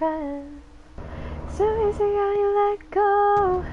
friend. So easy how you let go.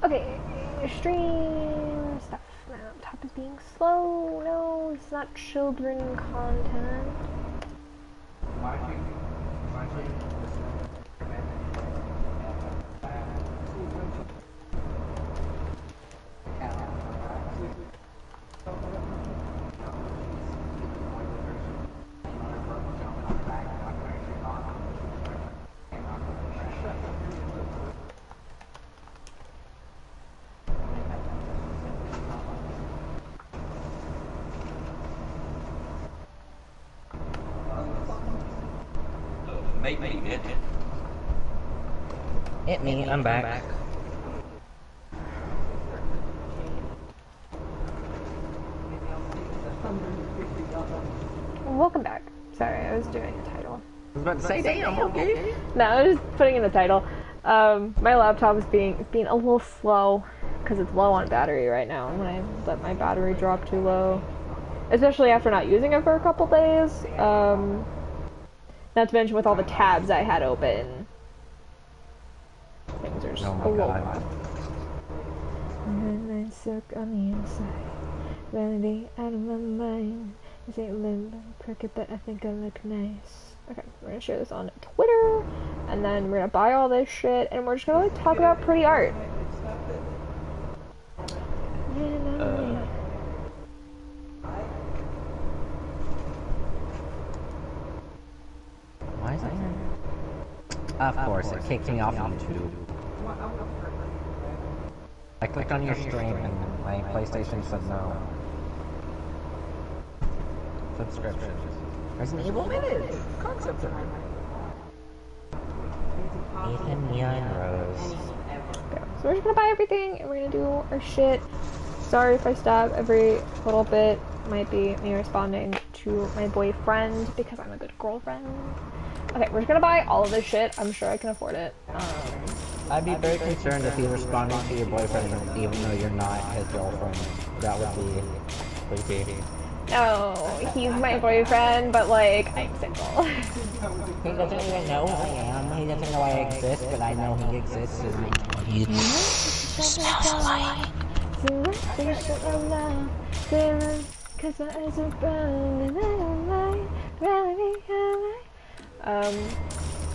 Okay, stream stuff. My laptop is being slow. No, it's not children content. Hit me, I'm back. Welcome back. Sorry, I was doing a title. I was about to say, damn, okay. No, I was just putting in the title. My laptop is being a little slow because it's low on battery right now. When I let my battery drop too low, especially after not using it for a couple days. Not to mention with all the tabs I had open. Things are just a little off. And then I suck on the inside. Vanity out of my mind. This ain't little cricket, but I think I look nice. Okay, we're gonna share this on Twitter, and then we're gonna buy all this shit, and we're just gonna like talk about pretty art. Why is that here? Of course, it kicked me off YouTube. I clicked on your stream and my PlayStation said no. Subscription. Resident Evil Minute! Concept art. Ethan Neon Rose. Okay, so we're just gonna buy everything, and we're gonna do our shit. Sorry if I stop every little bit. Might be me responding to my boyfriend because I'm a good girlfriend. Okay, we're just gonna buy all of this shit. I'm sure I can afford it. I'd be very concerned if he's responding to your boyfriend even though you're not his girlfriend. That would be creepy. No, he's my boyfriend, but like, I'm single. He doesn't even know who I am. He doesn't know I exist, but I know he exists. He smells alike.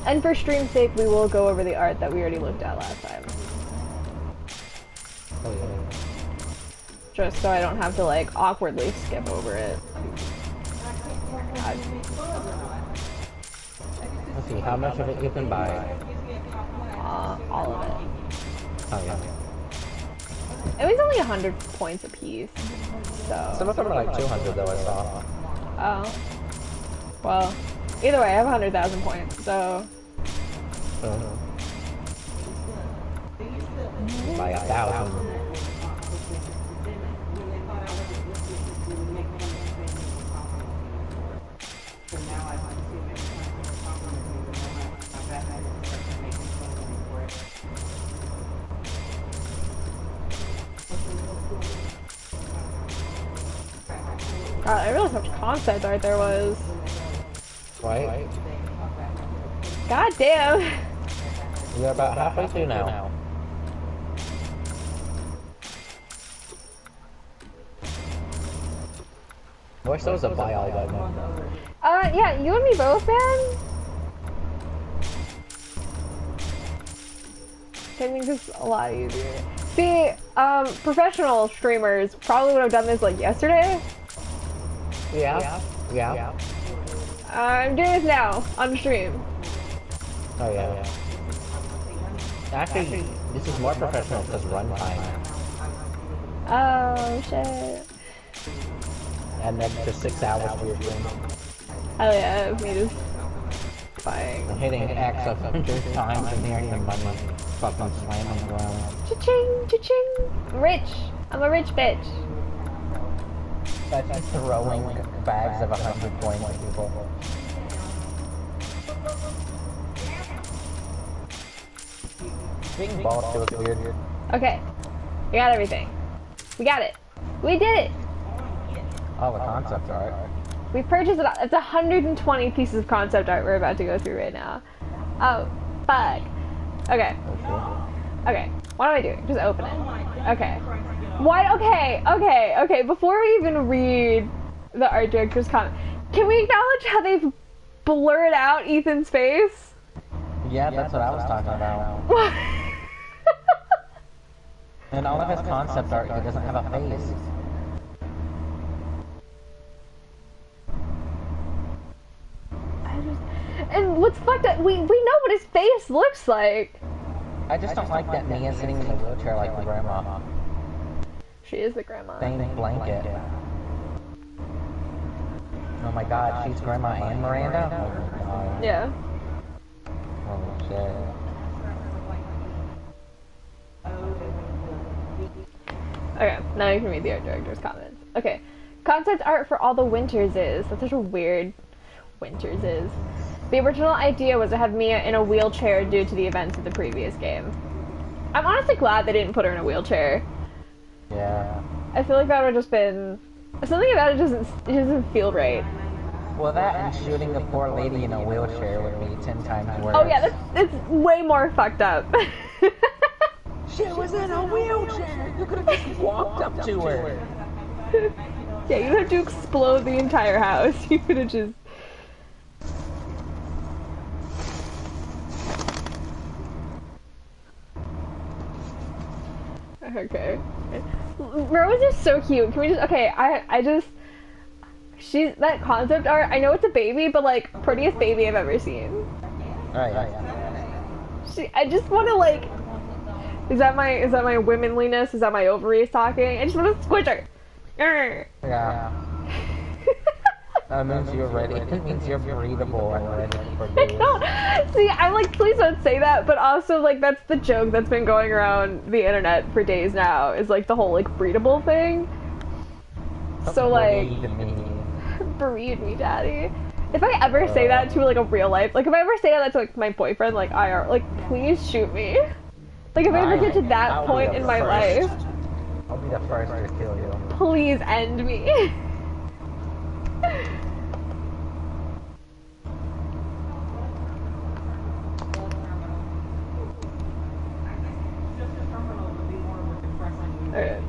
And for stream's sake, we will go over the art that we already looked at last time. Oh yeah. Just so I don't have to like awkwardly skip over it. Let's see, how much of it you can buy? All of it. Oh yeah. It was only 100 points a piece, so... Some of them are like 200 though, I saw. Oh. Well, either way, I have 100,000 points, so... By 1,000. God, I realized how much concept art there was. Right? God damn. You're about halfway through now. I wish there was a buy all button. Yeah, you and me both, man. I think it's a lot easier. See, professional streamers probably would have done this like yesterday. Yeah. I'm doing this now on stream. Oh yeah. Actually, this is more professional because runtime. Oh shit. And then for 6 hours for your stream. Hell yeah, me just buying. I'm hitting X 100 times and hearing the money fucking slamming the ground. Cha-ching, cha-ching. I'm rich. I'm a rich bitch. That's just throwing bags of 100 coins at people. Being bald feels weird. Okay, we got everything. We got it. We did it. Oh, the concept art. We purchased it. It's 120 pieces of concept art we're about to go through right now. Oh, fuck. Okay. Okay. What am I doing? Just open it. Okay. Why? Okay. Before we even read the art director's comment, can we acknowledge how they've blurred out Ethan's face? Yeah, that's what I was talking about. And all of his concept art, he doesn't have a face. And what's fucked up, we know what his face looks like. I just don't like that Mia sitting in the wheelchair like the grandma. She is the grandma. Stained blanket. Oh my god, she's Grandma and Miranda? Oh my god. Yeah. Holy shit. Okay, now you can read the art director's comments. Okay. Concept art for all the Winters is. That's such a weird Winters is. The original idea was to have Mia in a wheelchair due to the events of the previous game. I'm honestly glad they didn't put her in a wheelchair. Yeah. I feel like that would have just been... Something about it doesn't feel right. Well, that and shooting the poor lady in a wheelchair would be 10 times worse. Oh yeah, it's way more fucked up. She was in a wheelchair! You could have just walked up to her! Yeah, you don't have to explode the entire house. You could have just... Okay. Rose is so cute. Can we just... Okay, I just... She's... That concept art, I know it's a baby, but like, prettiest baby I've ever seen. Right. I just want to like... Is that my womanliness? Is that my ovaries talking? I just want to squish her. Yeah. That means you're ready. It means you're breathable and ready for days. See, I'm like, please don't say that, but also, like, that's the joke that's been going around the internet for days now, is, like, the whole, like, breedable thing. So, like, breed me, daddy. If I ever say that to, like, a real life, like, if I ever say that to, like, my boyfriend, like, IR, like, please shoot me. Like, if I ever get to that point in my life... I'll be the first to kill you. Please end me. Okay.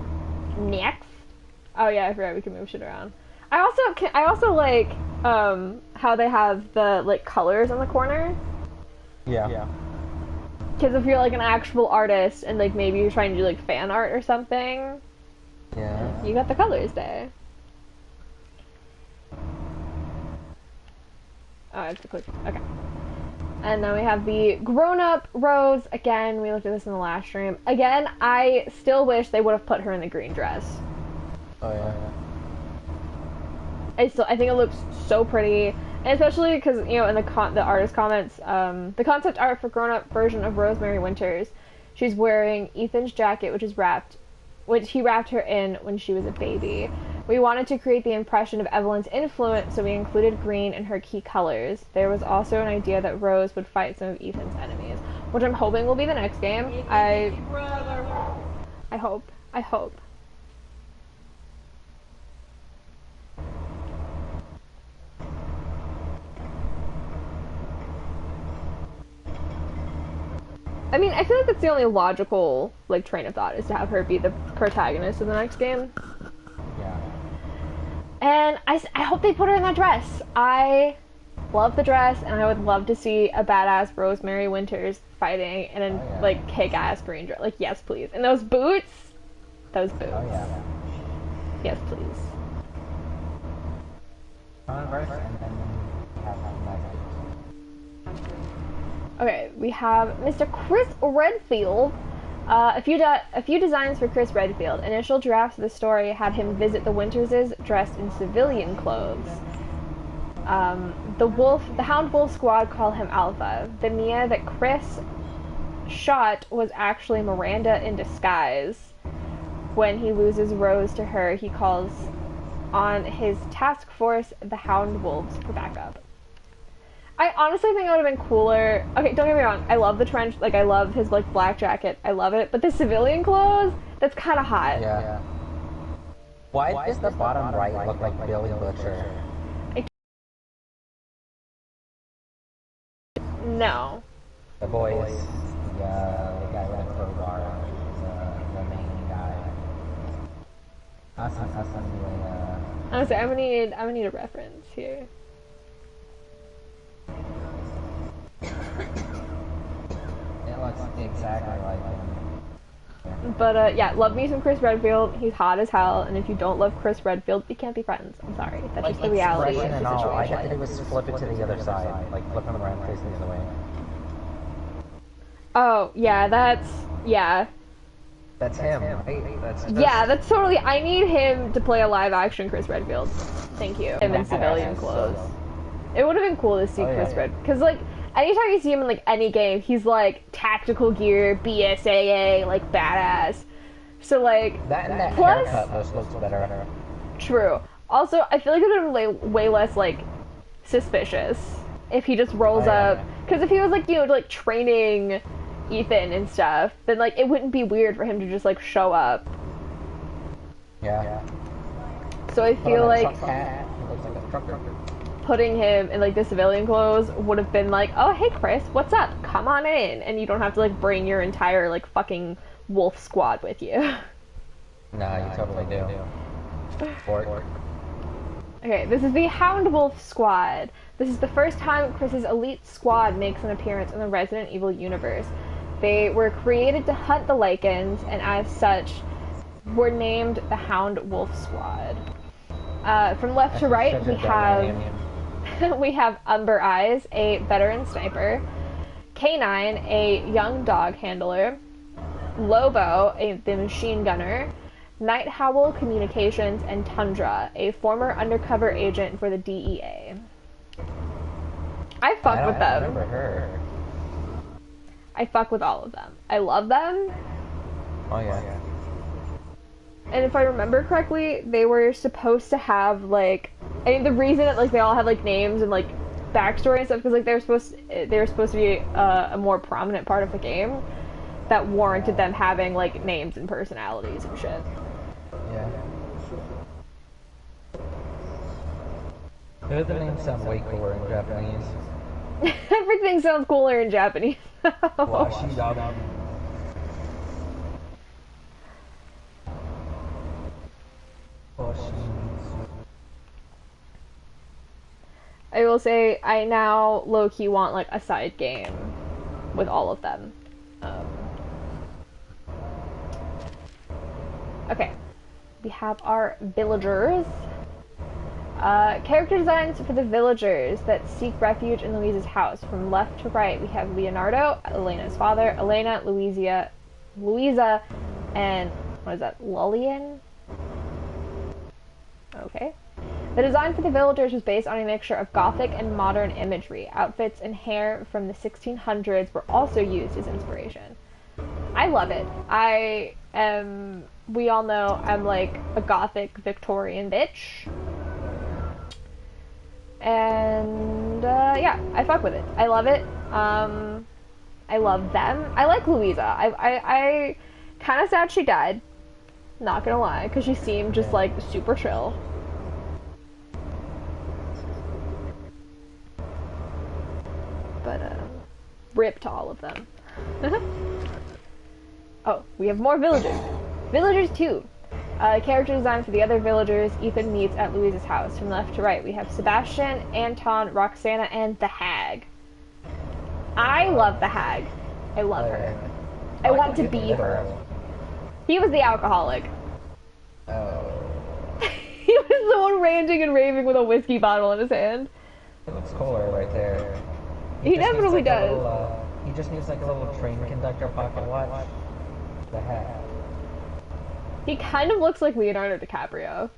Next. Oh yeah, I forgot we can move shit around. I also like how they have the like colors in the corner. Yeah. Because if you're like an actual artist and like maybe you're trying to do like fan art or something, Yeah. you got the colors there. Oh, I have to click. Okay. And then we have the grown-up Rose. Again, we looked at this in the last stream. Again, I still wish they would have put her in the green dress. Oh yeah. I think it looks so pretty, and especially because you know in the artist comments, the concept art for grown-up version of Rosemary Winters, she's wearing Ethan's jacket, which he wrapped her in when she was a baby. We wanted to create the impression of Evelyn's influence, so we included green in her key colors. There was also an idea that Rose would fight some of Ethan's enemies, which I'm hoping will be the next game. I hope. I mean, I feel like that's the only logical like train of thought is to have her be the protagonist of the next game. Yeah. And I hope they put her in that dress. I love the dress, and I would love to see a badass Rosemary Winters fighting in a like kick-ass green dress. Like, yes, please. And those boots. Those boots. Oh yeah. Yes, please. Converse and then have Okay, we have Mr. Chris Redfield. A few designs for Chris Redfield. Initial drafts of the story had him visit the Winterses dressed in civilian clothes. The Hound Wolf squad call him Alpha. The Mia that Chris shot was actually Miranda in disguise. When he loses Rose to her, he calls on his task force, the Hound Wolves, for backup. I honestly think it would have been cooler. Okay, don't get me wrong. I love the trench. Like, I love his, like, black jacket. I love it. But the civilian clothes, that's kind of hot. Yeah. Why does the bottom right look like Billy Butcher? No. The boy is the guy with the crowbar. The main guy. Honestly, I'm gonna need a reference here. It looks exactly like him. But yeah, love me some Chris Redfield. He's hot as hell, and if you don't love Chris Redfield, we can't be friends. I'm sorry. That's just the reality of the situation. All I had to do was flip it to the other side, like flip him around facing the other way. Oh yeah, that's him. Right? Yeah, that's totally. I need him to play a live action Chris Redfield. Thank you. Him in civilian clothes. It would have been cool to see Chris Red, because like anytime you see him in like any game, he's like tactical gear, BSAA, like badass. So like that and that plus, haircut looks better. True. Also, I feel like it would have been way less like suspicious if he just rolls up. Because if he was like, you know, like training Ethan and stuff, then like it wouldn't be weird for him to just like show up. Yeah. So I feel like looks like a trucker. Putting him in like the civilian clothes would have been like, oh hey Chris, what's up? Come on in, and you don't have to like bring your entire like fucking wolf squad with you. Nah, you totally do. Okay, this is the Hound Wolf squad. This is the first time Chris's elite squad makes an appearance in the Resident Evil universe. They were created to hunt the Lycans, and as such, were named the Hound Wolf squad. From left to right, we have Umber Eyes, a veteran sniper, K9, a young dog handler, Lobo, the machine gunner, Night Howl Communications, and Tundra, a former undercover agent for the DEA. I fuck with them. Remember her. I fuck with all of them. I love them. Oh yeah. And if I remember correctly, they were supposed to have like, I mean, the reason that like they all have like names and like backstory and stuff, because like they were supposed to be a more prominent part of the game that warranted them having like names and personalities and shit. Yeah. The names sound way cooler in Japanese. Everything sounds cooler in Japanese. Washidam. I will say I now low-key want like a side game with all of them. Okay, we have our villagers. Character designs for the villagers that seek refuge in Louisa's house. From left to right, we have Leonardo, Elena's father, Elena, Louisa, and what is that, Lullian? Okay. The design for the villagers was based on a mixture of Gothic and modern imagery. Outfits and hair from the 1600s were also used as inspiration. I love it. We all know I'm like a Gothic Victorian bitch. And, yeah, I fuck with it. I love it. I love them. I like Louisa. I kind of sad she died. Not gonna lie, because she seemed just, like, super chill. But, rip to all of them. Oh, we have more villagers. Villagers 2. Character design for the other villagers Ethan meets at Louise's house. From left to right, we have Sebastian, Anton, Roxana, and the Hag. I love the Hag. I love her. I want to be her. He was the alcoholic. Oh. He was the one ranting and raving with a whiskey bottle in his hand. It looks cooler right there. He just definitely needs, like, does. He just needs like a little train conductor pocket watch. The hat. He kind of looks like Leonardo DiCaprio.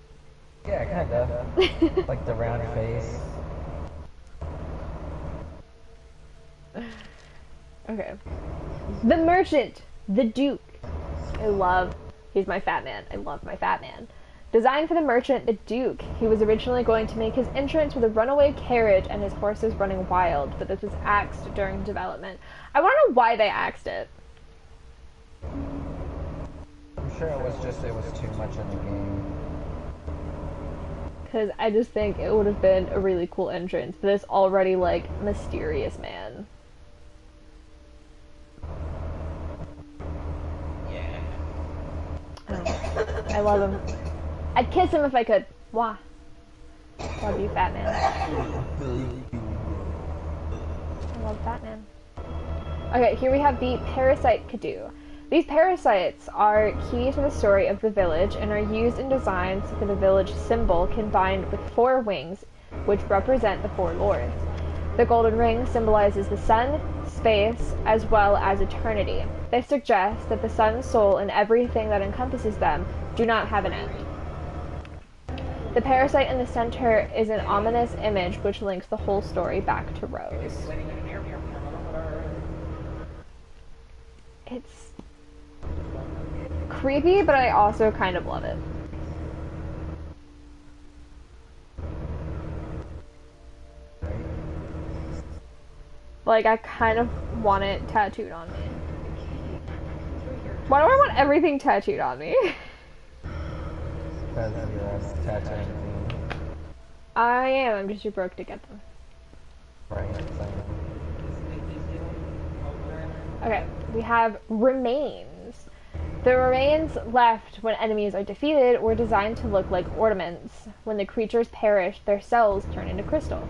Yeah, kind of. Like the round face. Okay. The Merchant, the Duke. He's my fat man. I love my fat man. Designed for the Merchant, the Duke. He was originally going to make his entrance with a runaway carriage and his horses running wild, but this was axed during development. I want to know why they axed it. I'm sure it was too much in the game. Because I just think it would have been a really cool entrance for this already, like, mysterious man. Yeah. I love him. I'd kiss him if I could. Wah. Love you, fat man. I love fat man. Okay, here we have the Parasite Kadu. These parasites are key to the story of the village and are used in designs for the village symbol combined with 4 wings, which represent the 4 lords. The golden ring symbolizes the sun, space, as well as eternity. They suggest that the sun's soul and everything that encompasses them do not have an end. The parasite in the center is an ominous image which links the whole story back to Rose. It's creepy, but I also kind of love it. Like, I kind of want it tattooed on me. Why do I want everything tattooed on me? Because you're tattooing. I am, I'm just too broke to get them. Right. Okay, we have remains. The remains left when enemies are defeated were designed to look like ornaments. When the creatures perish, their cells turn into crystal.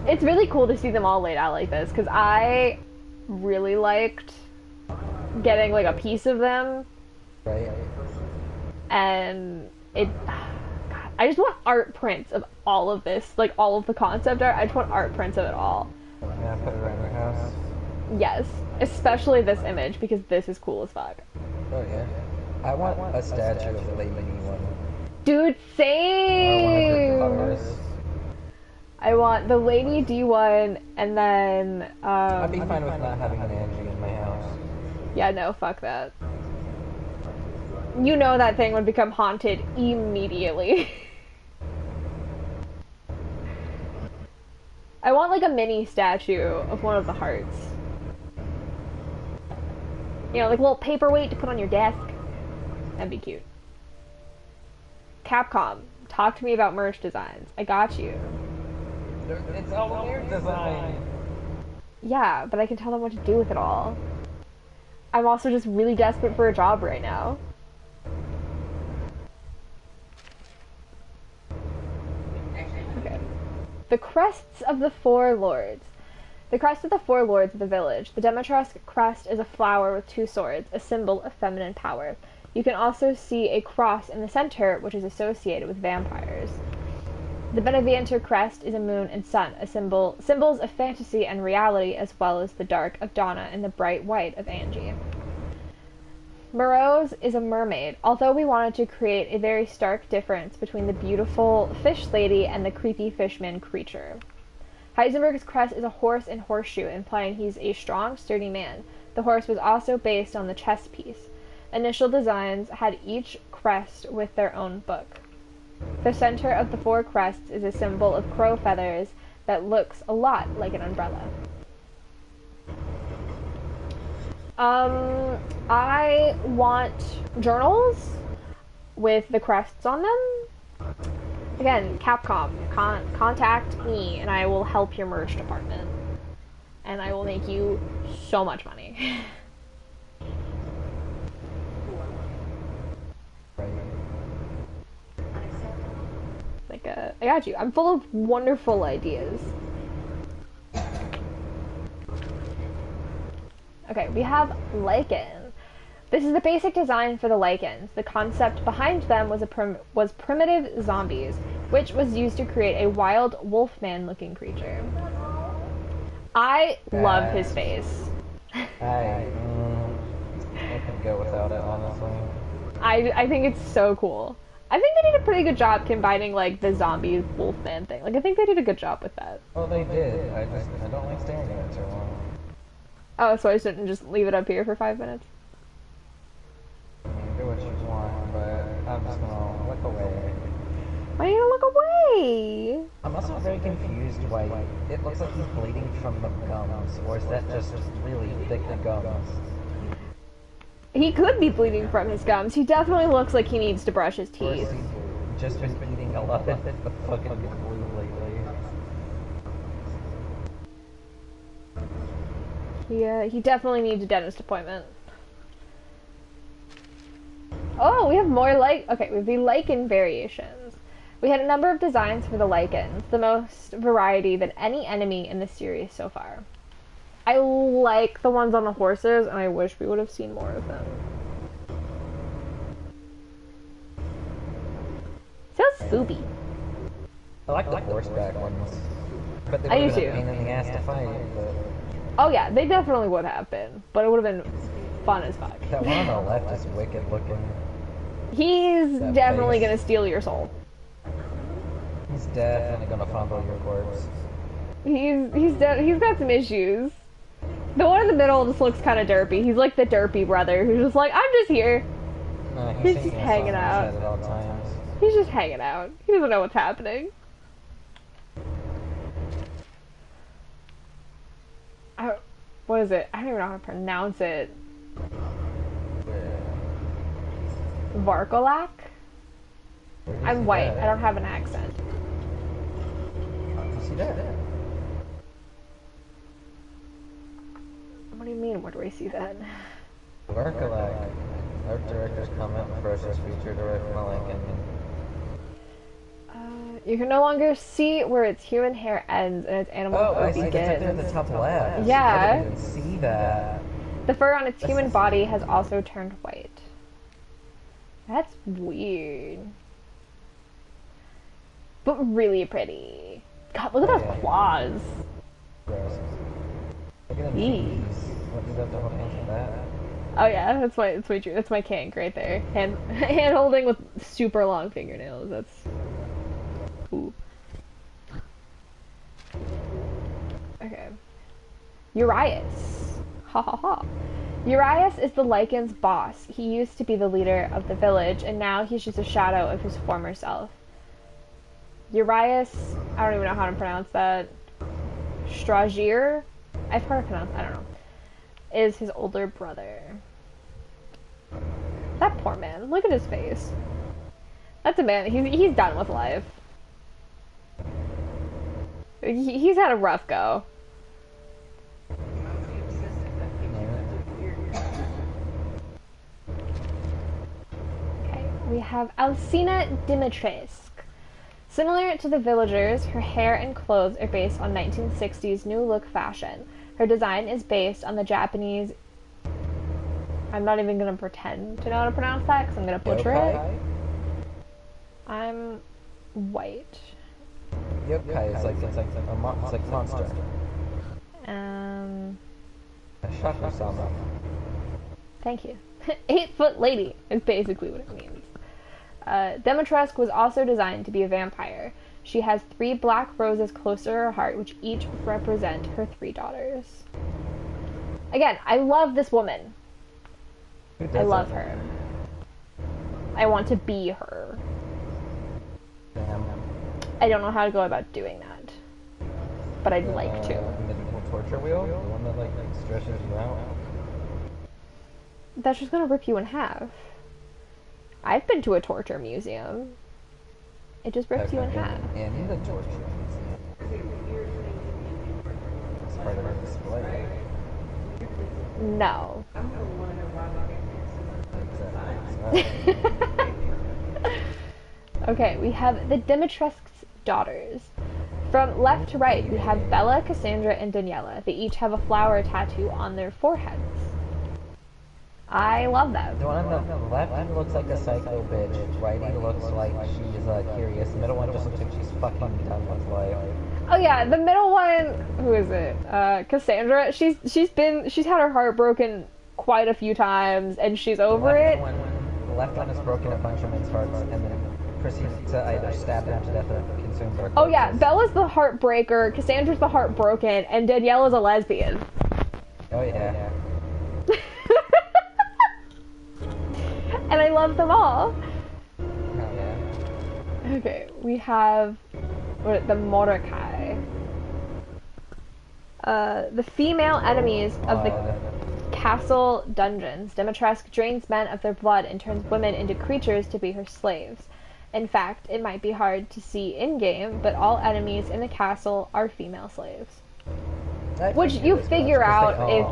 It's really cool to see them all laid out like this, because I really liked getting like a piece of them. Right. And it... God, I just want art prints of all of this, like all of the concept art. I just want art prints of it all. Yeah, put it around your house. Yes, especially this image, because this is cool as fuck. Oh yeah. I want a statue of the Lady one. Dude, same! I want the Lady D1, and then, I'd be fine with not having an Angie in my house. Yeah, no, fuck that. You know that thing would become haunted immediately. I want like a mini statue of one of the hearts. You know, like a little paperweight to put on your desk. That'd be cute. Capcom, talk to me about merch designs. I got you. It's all weird design. Yeah, but I can tell them what to do with it all. I'm also just really desperate for a job right now. Okay. The crests of the 4 lords. The crest of the 4 lords of the village. The Demetrask crest is a flower with 2 swords, a symbol of feminine power. You can also see a cross in the center, which is associated with vampires. The Benevienter crest is a moon and sun, symbols of fantasy and reality, as well as the dark of Donna and the bright white of Angie. Morose is a mermaid, although we wanted to create a very stark difference between the beautiful fish lady and the creepy fishman creature. Heisenberg's crest is a horse and horseshoe, implying he's a strong, sturdy man. The horse was also based on the chess piece. Initial designs had each crest with their own book. The center of the 4 crests is a symbol of crow feathers that looks a lot like an umbrella. I want journals with the crests on them. Again, Capcom, contact me and I will help your merch department. and I will make you so much money. Like, I got you. I'm full of wonderful ideas. Okay, we have Lycan. This is the basic design for the Lycans. The concept behind them was primitive zombies, which was used to create a wild wolfman-looking creature. I love his face. I could go without it, honestly. I think it's so cool. I think they did a pretty good job combining like the zombie wolfman thing. Like I think they did a good job with that. Oh, they did. I don't like staring at it too long. Oh, so I shouldn't just leave it up here for 5 minutes? I mean, do what you want, but I'm just gonna look away. Why are you gonna look away? I'm also very confused why it looks like he's bleeding from the gums, or is that just really thick gums? He could be bleeding from his gums. He definitely looks like he needs to brush his Or teeth. is he just been eating a lot of the fucking glue lately? Yeah, he definitely needs a dentist appointment. Oh, we have more okay, we have the Lycan variations. We had a number of designs for the Lycans, the most variety than any enemy in the series so far. I like the ones on the horses, and I wish we would have seen more of them. Sounds spoopy. I like the horseback ones, but they I would do have been too. a pain in the ass to fight. But Oh yeah, they definitely would have been, but it would have been fun as fuck. that one on the left is wicked looking. He's That definitely face. gonna steal your soul. He's definitely gonna fondle your corpse. He's got some issues. The one in the middle just looks kind of derpy. He's like the derpy brother who's just like, I'm just here. No, He's singing just a song hanging in his out. head at all times. He's just hanging out. He doesn't know what's happening. What is it? I don't even know how to pronounce it. Varkolak? I'm white. I don't have an accent. You see that? What do you mean? Where do I see that? Varkalak. Art director's comment versus feature director Lycan. You can no longer see where its human hair ends and its animal Oh, fur I see. It's up there in the begins. top left. Yeah. I didn't even see that. The fur on its human body has also turned white. That's weird. But really pretty. God, look at those claws. Gross. Look at them Eee. cheeks. What does that have to hold hands with that? Oh yeah, that's my kink right there. Hand holding with super long fingernails. That's ooh. Okay. Urias. Ha ha ha. Urias is the Lycan's boss. He used to be the leader of the village, and now he's just a shadow of his former self. Urias, I don't even know how to pronounce that. Stragir? I've heard it pronounced, I don't know. Is his older brother. That poor man. Look at his face. That's a man. He's done with life. He's had a rough go. Okay, we have Alcina Dimitrescu. Similar to the villagers, her hair and clothes are based on 1960s New Look fashion. Her design is based on the Japanese... I'm not even going to pretend to know how to pronounce that because I'm going to butcher it. I'm white. Yokai is like it's like a monster. A shakusama. Thank you. 8-foot lady is basically what it means. Dimitrescu was also designed to be a vampire. She has 3 black roses close to her heart, which each represent her 3 daughters. Again, I love this woman. I love her. I want to be her. Damn. I don't know how to go about doing that, but I'd like to. Medieval torture wheel? The one that like stretches you out? That's just gonna rip you in half. I've been to a torture museum. It just rips you in half. And the torture. part of the display. No. Exactly. Okay, we have the Dimitrescu's daughters. From left to right, we have Bella, Cassandra, and Daniela. They each have a flower tattoo on their foreheads. I love that. The one on the left looks like a psycho bitch. Righty looks like she's curious. The middle one just looks like she's fucking done with life. Oh yeah, the middle one, who is it? Cassandra. She's had her heart broken quite a few times, and she's over it. The left one has broken a bunch of men's hearts, and then proceeds to either stab them to death or consume their corpses. Oh yeah, Bella's the heartbreaker, Cassandra's the heartbroken, and Daniela's a lesbian. Oh yeah. And I love them all. Oh yeah. Okay, we have the Mordecai. The female enemies of the castle dungeons. Dimitrescu drains men of their blood and turns women into creatures to be her slaves. In fact, it might be hard to see in-game, but all enemies in the castle are female slaves. Which you figure out if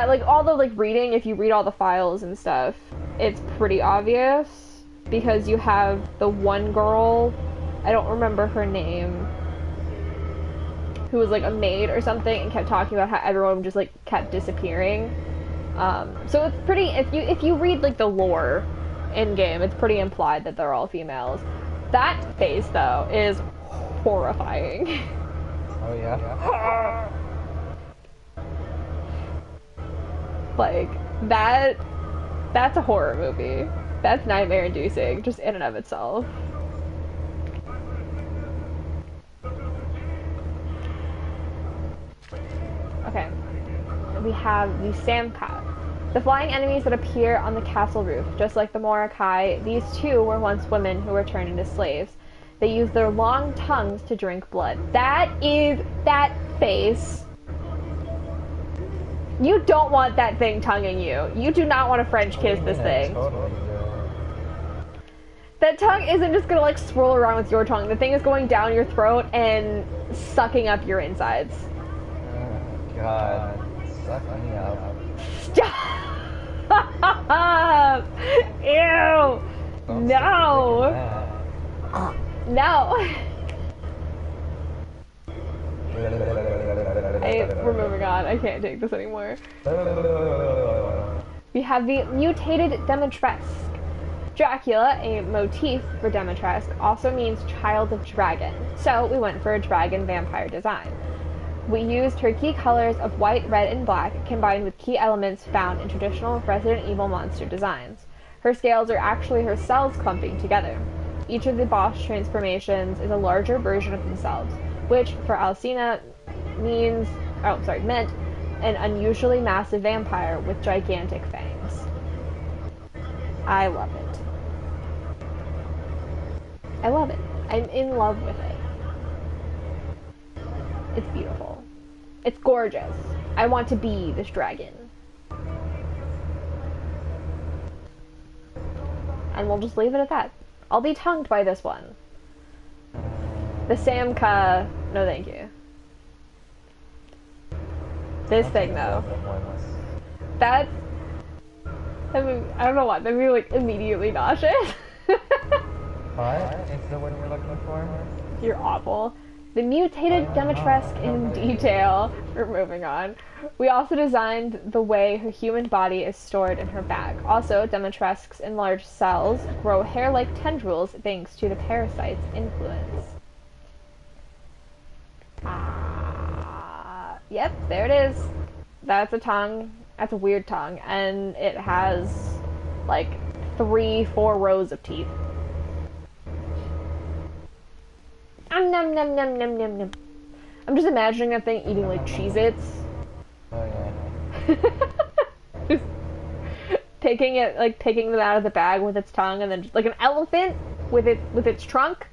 like all the reading, if you read all the files and stuff, it's pretty obvious, because you have the one girl, I don't remember her name, who was like a maid or something and kept talking about how everyone just kept disappearing. So it's pretty, if you read the lore in game, it's pretty implied that they're all females. That face though is horrifying. Oh yeah. That's a horror movie. That's nightmare inducing just in and of itself. Okay, we have the Samka. The flying enemies that appear on the castle roof. Just like the Mordecai, these too were once women who were turned into slaves. They use their long tongues to drink blood. That face. You don't want that thing tonguing you. You do not want to French kiss this thing. Totally. That tongue isn't just gonna swirl around with your tongue. The thing is going down your throat and sucking up your insides. Oh god. Suck me up. Stop! Ew! Don't No! No! We're moving on. I can't take this anymore. We have the mutated Dimitrescu. Dracula, a motif for Dimitrescu, also means child of dragon, so we went for a dragon vampire design. We used her key colors of white, red, and black, combined with key elements found in traditional Resident Evil monster designs. Her scales are actually her cells clumping together. Each of the boss transformations is a larger version of themselves, which, for Alcina, meant an unusually massive vampire with gigantic fangs. I love it. I love it. I'm in love with it. It's beautiful. It's gorgeous. I want to be this dragon. And we'll just leave it at that. I'll be tongued by this one. The Samka, no thank you. This thing though. That's, I don't know what, that made me immediately nauseous. What? It's the word we're looking for? You're awful. The mutated Dimitrescu in detail. We're moving on. We also designed the way her human body is stored in her bag. Also, Dimitrescu's enlarged cells grow hair-like tendrils thanks to the parasite's influence. Yep, there it is. That's a tongue. That's a weird tongue. And it has 3-4 rows of teeth. Nom nom nom nom nom nom. I'm just imagining that thing eating Cheez-Its. Oh yeah. Just taking them out of the bag with its tongue, and then just like an elephant with its trunk,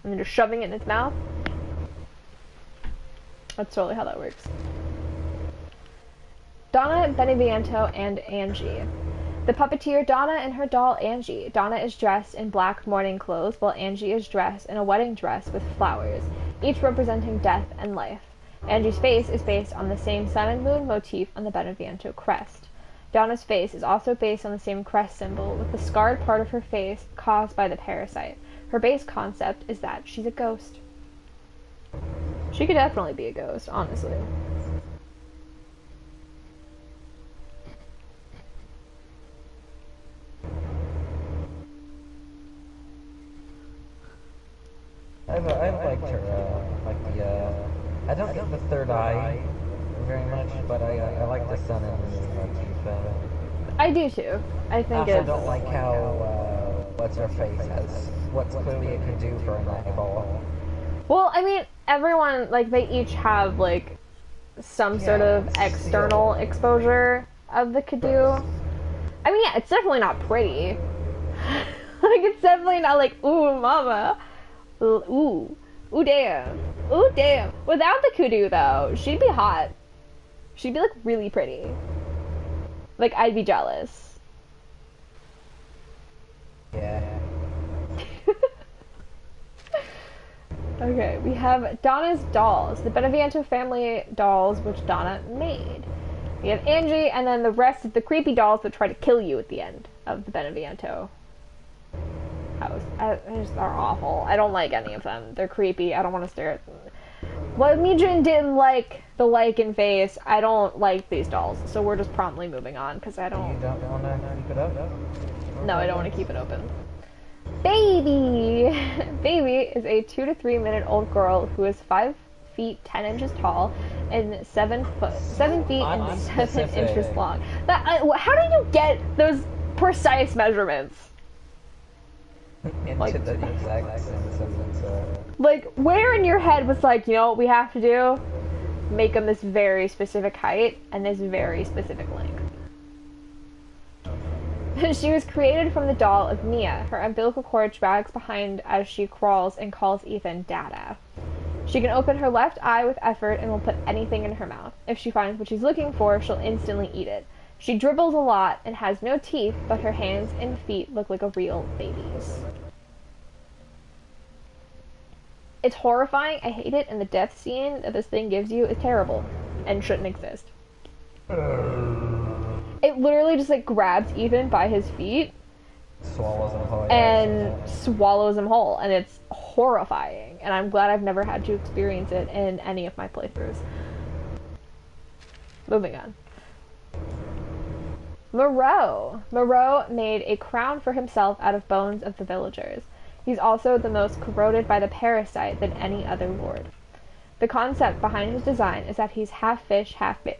and then just shoving it in its mouth. That's totally how that works. Donna, Beneviento, and Angie. The puppeteer Donna and her doll Angie. Donna is dressed in black mourning clothes, while Angie is dressed in a wedding dress with flowers, each representing death and life. Angie's face is based on the same sun and moon motif on the Beneviento crest. Donna's face is also based on the same crest symbol, with the scarred part of her face caused by the parasite. Her base concept is that she's a ghost. She could definitely be a ghost, honestly. I liked her, like the, I don't get the third eye very much, but I like the sun and moon motif. I do too. I think I don't like how, what's her face has, what's clearly it could do for an eyeball. Well, I mean, everyone, like, they each have, like, some sort of external exposure of the Kadu. I mean, yeah, it's definitely not pretty. Like, it's definitely not like, ooh, mama. Ooh. Ooh, damn. Ooh, damn. Without the Kudu, though, she'd be hot. She'd be, like, really pretty. Like, I'd be jealous. Yeah. Okay, we have Donna's dolls. The Beneviento family dolls, which Donna made. We have Angie, and then the rest of the creepy dolls that try to kill you at the end of the Beneviento house. They're awful. I don't like any of them. They're creepy. I don't want to stare at them. Well, Mijin didn't like the lichen face. I don't like these dolls, so we're just promptly moving on, because I don't... You don't want to keep it up? No, I don't want to keep it open. Baby! Baby is a 2 to 3 minute old girl who is 5 feet 10 inches tall and 7 feet and 7 inches long. How do you get those precise measurements? Into the exact sentence. Like, where in your head was like, you know what we have to do? Make them this very specific height and this very specific length. She was created from the doll of Mia. Her umbilical cord drags behind as she crawls and calls Ethan Dada. She can open her left eye with effort and will put anything in her mouth. If she finds what she's looking for, she'll instantly eat it. She dribbles a lot and has no teeth, but her hands and feet look like a real baby's. It's horrifying, I hate it, and the death scene that this thing gives you is terrible and shouldn't exist. It literally just like grabs Ethan by his feet Swallows him whole. and swallows him whole, and it's horrifying, and I'm glad I've never had to experience it in any of my playthroughs. Moving on. Moreau. Moreau made a crown for himself out of bones of the villagers. He's also the most corroded by the parasite than any other lord. The concept behind his design is that he's half fish, half man.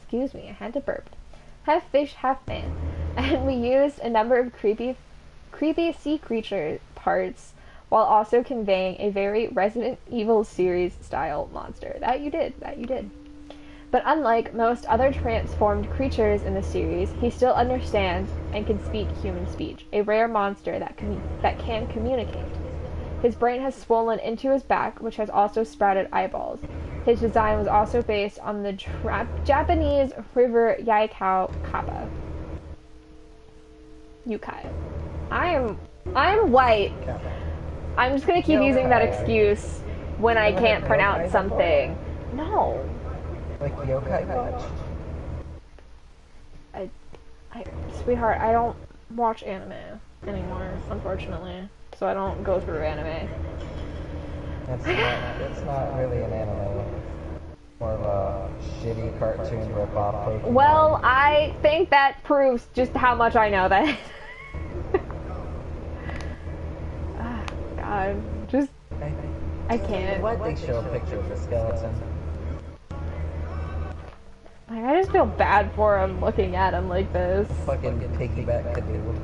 Excuse me, I had to burp. Half fish, half man. And we used a number of creepy sea creature parts while also conveying a very Resident Evil series style monster. That you did. But unlike most other transformed creatures in the series, he still understands and can speak human speech, a rare monster that can communicate. His brain has swollen into his back, which has also sprouted eyeballs. His design was also based on the Japanese river Yaikao Kappa. Yukai. I am white. I'm just gonna keep using that excuse when I can't pronounce something. No. Like yokai watch? Sweetheart, I don't watch anime anymore, unfortunately. So I don't go through anime. It's not really an anime. More of a shitty cartoon rip-off Pokemon. Well, I think that proves just how much I know that. Oh, God. Just... I can't. Why'd they show a picture of the skeleton? Like, I just feel bad for him looking at him like this. Fucking piggyback to do.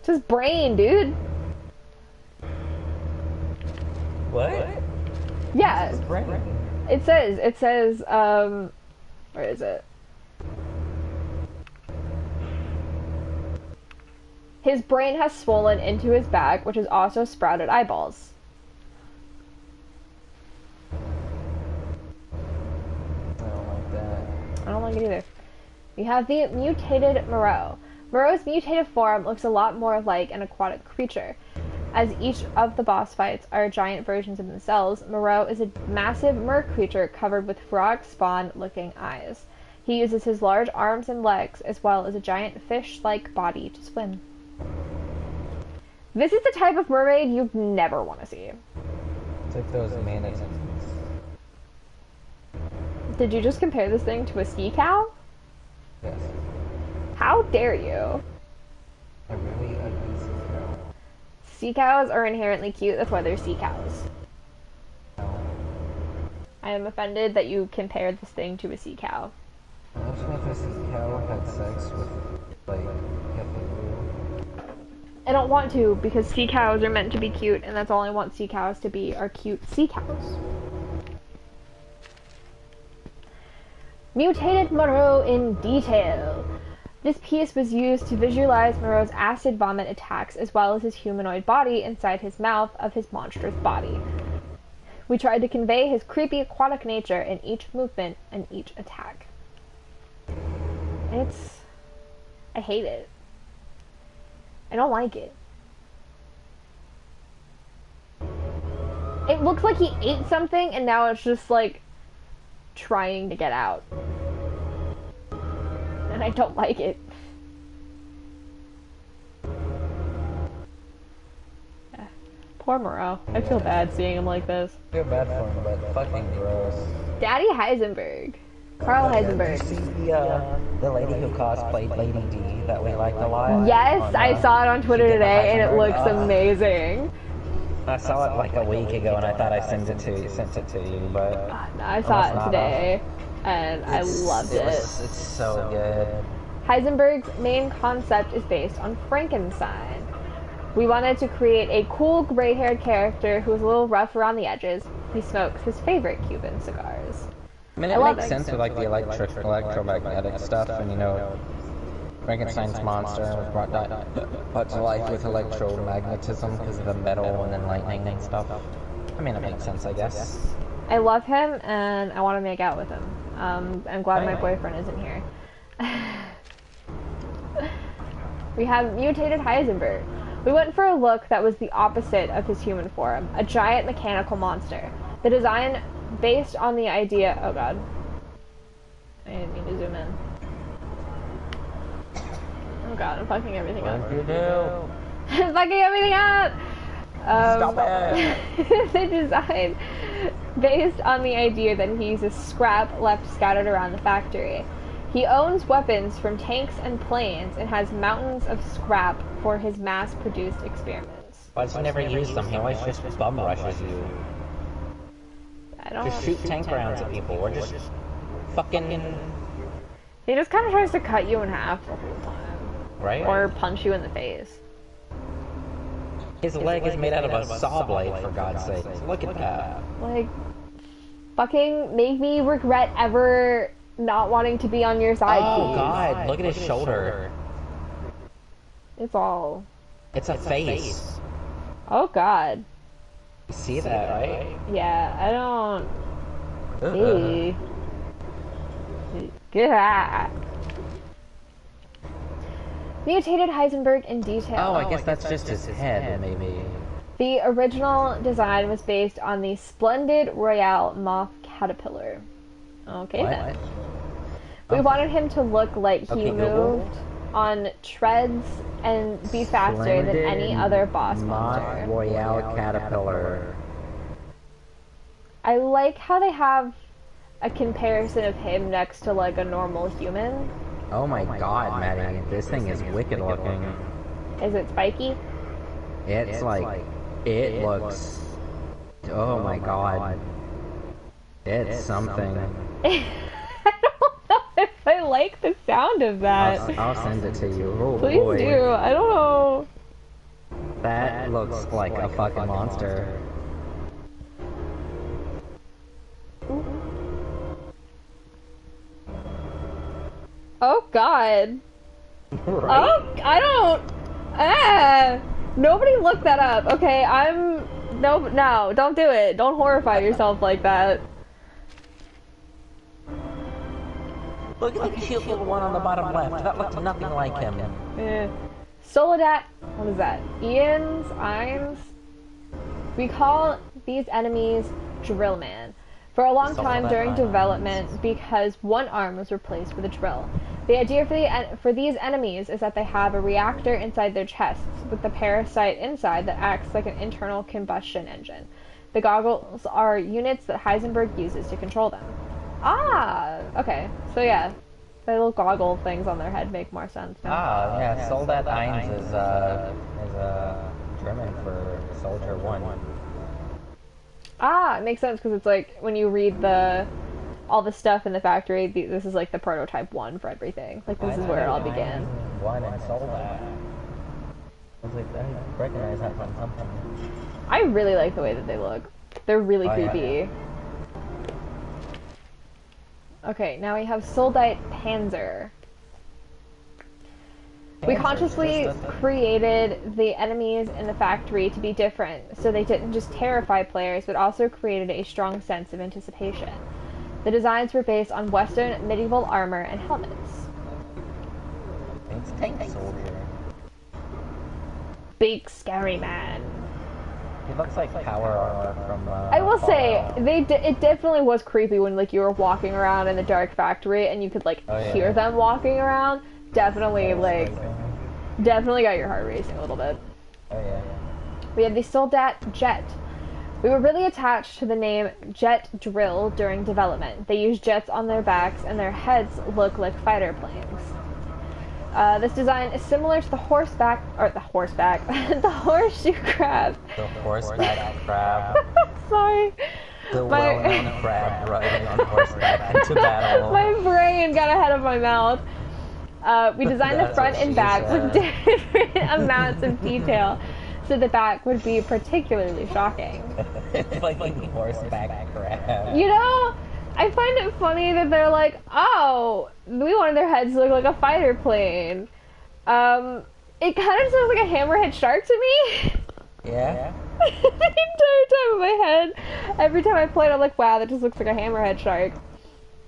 It's his brain, dude. What? Yeah. His brain. It says, where is it? His brain has swollen into his back, which has also sprouted eyeballs. I don't like it either. We have the mutated Moreau. Moreau's mutated form looks a lot more like an aquatic creature. As each of the boss fights are giant versions of themselves, Moreau is a massive mer creature covered with frog spawn-looking eyes. He uses his large arms and legs, as well as a giant fish-like body, to swim. This is the type of mermaid you'd never want to see. It's like those manatees. Did you just compare this thing to a sea cow? Yes. How dare you? A really ugly sea cow. Sea cows are inherently cute, that's why they're sea cows. I am offended that you compared this thing to a sea cow. Imagine if a sea cow had sex with, like, a kangaroo. I don't want to, because sea cows are meant to be cute, and that's all I want sea cows to be, are cute sea cows. Mutated Moreau in detail. This piece was used to visualize Moreau's acid vomit attacks as well as his humanoid body inside his mouth of his monstrous body. We tried to convey his creepy aquatic nature in each movement and each attack. I hate it. I don't like it. It looks like he ate something and now it's just like trying to get out. And I don't like it. Poor Moreau. I feel bad seeing him like this. I feel bad for him, but fucking gross. Daddy Heisenberg. Carl Heisenberg. Did you see the lady who cosplayed Lady D that we liked a lot? Yes, I saw it on Twitter today and it looks amazing. I saw it like a week ago and I thought I sent it to you, but... No, I saw it today and I loved it. It's so good. Heisenberg's main concept is based on Frankenstein. We wanted to create a cool gray-haired character who is a little rough around the edges. He smokes his favorite Cuban cigars. I mean, it makes sense with like the electromagnetic stuff, and you know, Frankenstein's monster was brought to life with electromagnetism because of the metal and then lightning and stuff. I mean, it makes sense, I guess. I love him, and I want to make out with him. I'm glad my boyfriend isn't here. We have mutated Heisenberg. We went for a look that was the opposite of his human form, a giant mechanical monster. The design based on the idea... Oh god. I didn't mean to zoom in. Oh god, I'm fucking everything up. What did you do? I'm fucking everything up! Stop it! The design based on the idea that he uses scrap left scattered around the factory. He owns weapons from tanks and planes and has mountains of scrap for his mass-produced experiments. Why does he never use them? He always just bum rushes you. I don't... Just shoot tank rounds at people, or just fucking... He just kind of tries to cut you in half the whole time. Right? Or punch you in the face. His leg is made out of a saw blade, for God's sake. Look at that. Like, fucking make me regret ever not wanting to be on your side, Oh please. god, look at his shoulder. It's all... It's a face. Oh god. You see that, right? Yeah, I don't... Eee. Gah. Mutated Heisenberg in detail. Oh, I guess that's just his head, maybe. The original design was based on the Splendid Royale moth caterpillar. Okay, What? then. We wanted him to look like he Okay, Google. moved on treads and be faster than any other boss monster. Royale caterpillar. I like how they have a comparison of him next to like a normal human. Oh my god, Maddie, this thing is wicked looking. Is it spiky? It's like, it looks, oh my god. It's something. I don't know if I like the sound of that. I'll send it to you. Oh Please boy. do. I don't know. That looks like a fucking monster. Oh god. Right? Oh, I don't. Nobody look that up. Okay, no, don't do it. Don't horrify yourself like that. Look at the cute little one on the bottom left. That looked nothing like him. Soledad, what is that? Ian's, Iams? We call these enemies Drillman. For a long time during development, because one arm was replaced with a drill. The idea for these enemies is that they have a reactor inside their chests with the parasite inside that acts like an internal combustion engine. The goggles are units that Heisenberg uses to control them. Ah, okay. So yeah, the little goggle things on their head make more sense now. Ah, yeah, Soldat Eins is German for Soldier 1. Ah, it makes sense because it's like when you read all the stuff in the factory, this is like the prototype 1 for everything. Like this is where it all began. 1 and Soldat. I was like, I recognize that from something. I really like the way that they look. They're really creepy. Yeah. Okay, now we have Soldite Panzer. We consciously created the enemies in the factory to be different, so they didn't just terrify players, but also created a strong sense of anticipation. The designs were based on Western medieval armor and helmets. It's Tank Soldier. Big scary man. He looks like power armor from. I will say it definitely was creepy when like you were walking around in the dark factory and you could like hear them walking around. Definitely definitely got your heart racing a little bit. Oh yeah. We have the Soldat Jet. We were really attached to the name Jet Drill during development. They use jets on their backs and their heads look like fighter planes. This design is similar to the horseshoe crab. The horseback crab. Sorry. The well-known crab riding on horseback into battle. My brain got ahead of my mouth. We designed the front and back with different amounts of detail, so the back would be particularly shocking. It's like a horseback crab. You know, I find it funny that they're like, oh, we wanted their heads to look like a fighter plane. It kind of sounds like a hammerhead shark to me. Yeah? The entire time in my head, every time I play it, I'm like, wow, that just looks like a hammerhead shark.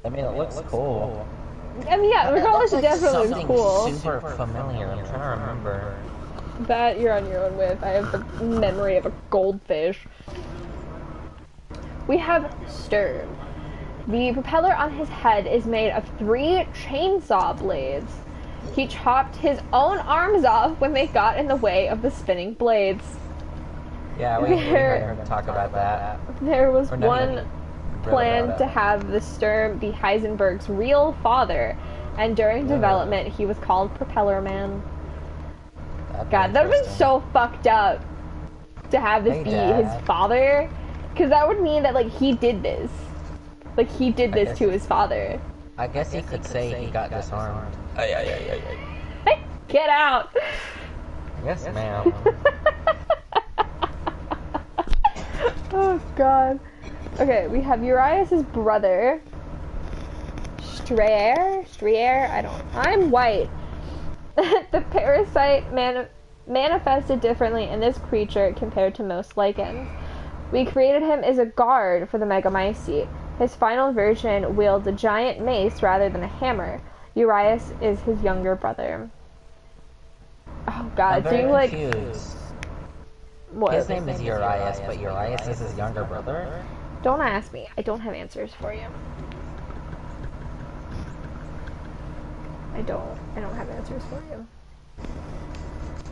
I mean, it looks cool. I mean, yeah, regardless, it definitely looks cool. Super familiar. I'm trying to remember. That you're on your own with. I have the memory of a goldfish. We have Sturm. The propeller on his head is made of 3 chainsaw blades. He chopped his own arms off when they got in the way of the spinning blades. Yeah, we heard him talk about that. There was one plan to have the Sturm be Heisenberg's real father, and during development he was called Propeller Man. God, that would have been so fucked up to have this be his father, because that would mean that like he did this. Like he did this to his father. I guess he could say he got disarmed. Get out! Yes, ma'am. Oh god. Okay, we have Urias's brother, Strier? I'm white. The parasite manifested differently in this creature compared to most lichens. We created him as a guard for the Megamycete. His final version wields a giant mace rather than a hammer. Urias is his younger brother. Oh god, do you like... Confused. What? His name is Urias, but Urias is his younger brother? Don't ask me. I don't have answers for you. I don't have answers for you.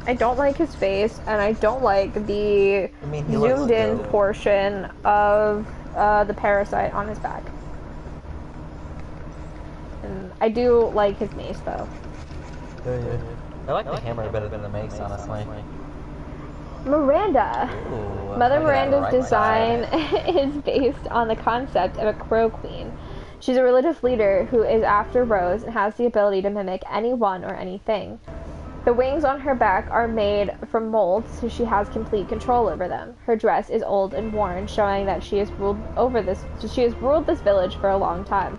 I don't like his face, and I don't like the zoomed in portion of the parasite on his back. And I do like his mace, though. I like the hammer better than the mace, honestly. Miranda. Ooh, Mother Miranda's design is based on the concept of a crow queen. She's a religious leader who is after Rose and has the ability to mimic anyone or anything. The wings on her back are made from molds, so she has complete control over them. Her dress is old and worn, showing that she has ruled this village for a long time.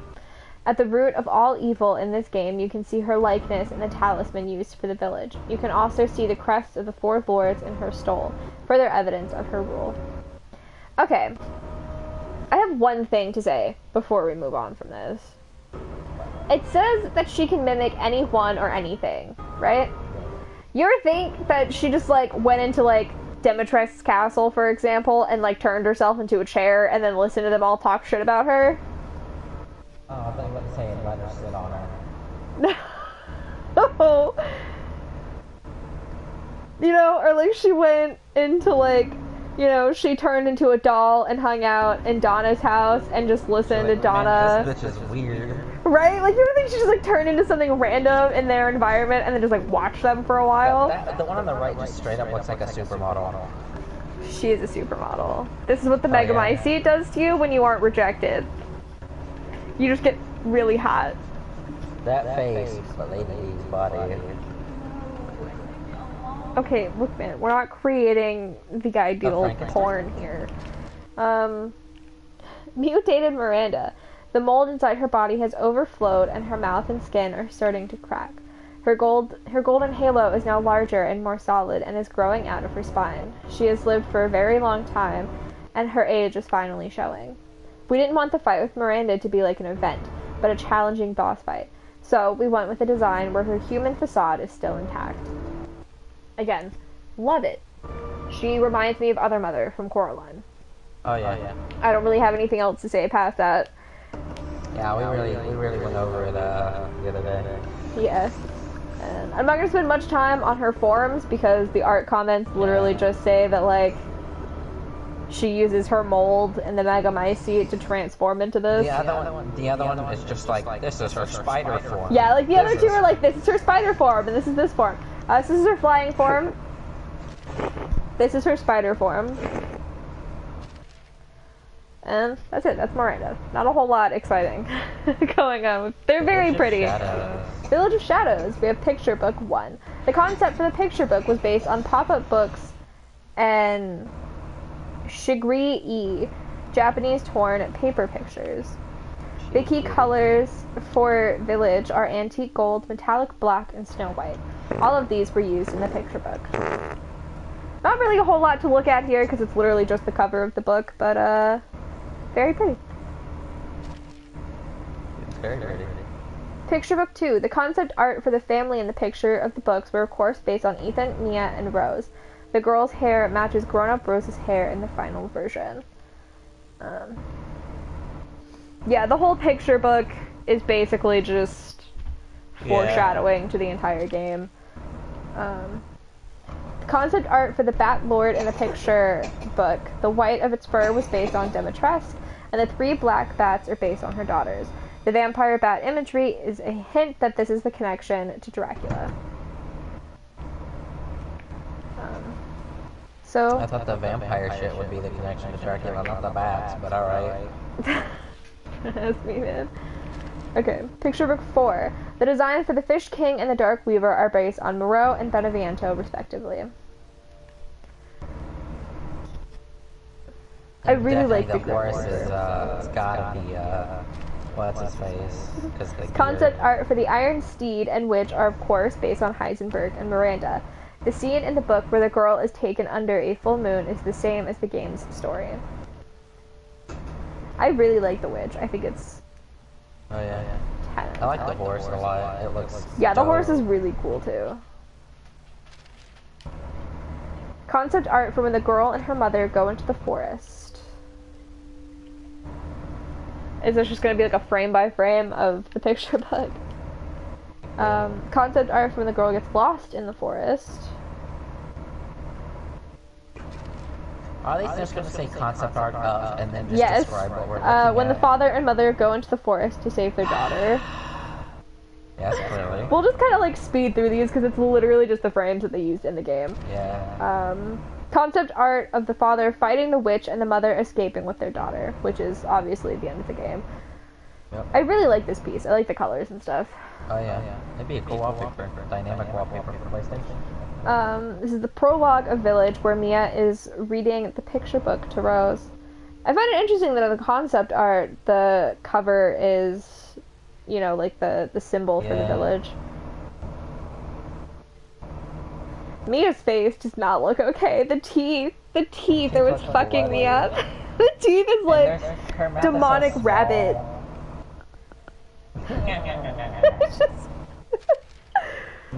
At the root of all evil in this game, you can see her likeness in the talisman used for the village. You can also see the crests of the 4 lords in her stole, further evidence of her rule. Okay, I have one thing to say before we move on from this. It says that she can mimic anyone or anything, right? You ever think that she just like went into like Demetrex's castle, for example, and like turned herself into a chair and then listened to them all talk shit about her? Oh, I thought you were saying let her sit on her. No. You know, or like she went into like, you know, she turned into a doll and hung out in Donna's house and just listened to Donna. Man, this bitch is weird. Right? Like, you ever think she just like turned into something random in their environment and then just like watched them for a while? The one on the right just straight up looks like a supermodel. She is a supermodel. This is what the Megamycete does to you when you aren't rejected. You just get really hot. That face, but Lady D's body. Okay, look, man, we're not creating the ideal porn here. Mutated Miranda. The mold inside her body has overflowed and her mouth and skin are starting to crack. Her golden halo is now larger and more solid and is growing out of her spine. She has lived for a very long time and her age is finally showing. We didn't want the fight with Miranda to be like an event, but a challenging boss fight. So we went with a design where her human facade is still intact. Again, love it. She reminds me of Other Mother from Coraline. Oh yeah. I don't really have anything else to say past that. Yeah, we really went over it the other day. Yeah. And I'm not gonna spend much time on her forums because the art comments literally just say that like she uses her mold and the Megamycete to transform into this. The other one is just like this is her spider form. Yeah, like the other two are like this is her spider form and this is this form. This is her flying form. This is her spider form. And that's it. That's Miranda. Not a whole lot exciting going on. They're very pretty. Village of Shadows. We have Picture Book 1. The concept for the picture book was based on pop-up books and shigiri, Japanese torn paper pictures. The key colors for Village are antique gold, metallic black, and snow white. All of these were used in the picture book. Not really a whole lot to look at here because it's literally just the cover of the book, but very pretty. It's very pretty. Picture Book 2. The concept art for the family in the picture of the books were of course based on Ethan, Mia, and Rose. The girl's hair matches grown-up Rose's hair in the final version. Yeah, the whole picture book is basically just foreshadowing to the entire game. The concept art for the Bat Lord in the picture book, the white of its fur was based on Demetresque, and the 3 black bats are based on her daughters. The vampire bat imagery is a hint that this is the connection to Dracula. So I thought the vampire shit would be the connection to Dracula, not the bats, but alright. That's me, man. Okay, Picture Book 4. The designs for the Fish King and the Dark Weaver are based on Moreau and Beneviento, respectively. I really like the horse is, it's gotta be, what's his face? Concept art for the Iron Steed and Witch are, of course, based on Heisenberg and Miranda. The scene in the book where the girl is taken under a full moon is the same as the game's story. I really like the Witch. I think it's... Oh yeah. I like the horse a lot. It looks... Yeah, the horse is really cool too. Concept art for when the girl and her mother go into the forest. Is this just going to be like a frame by frame of the picture book? Concept art for when the girl gets lost in the forest. Are they just going to say concept art of and then just describe what we're looking at? When the father and mother go into the forest to save their daughter. Yes, clearly. We'll just kind of like speed through these because it's literally just the frames that they used in the game. Yeah. Concept art of the father fighting the witch and the mother escaping with their daughter, which is obviously the end of the game. Yep. I really like this piece. I like the colors and stuff. Oh yeah. It'd be a cool wallpaper. Dynamic wallpaper for PlayStation. This is the prologue of Village, where Mia is reading the picture book to Rose. I find it interesting that in the concept art, the cover is, you know, like the symbol for the village. Mia's face does not look okay. The teeth are what's fucking me up. The teeth is like demonic rabbit.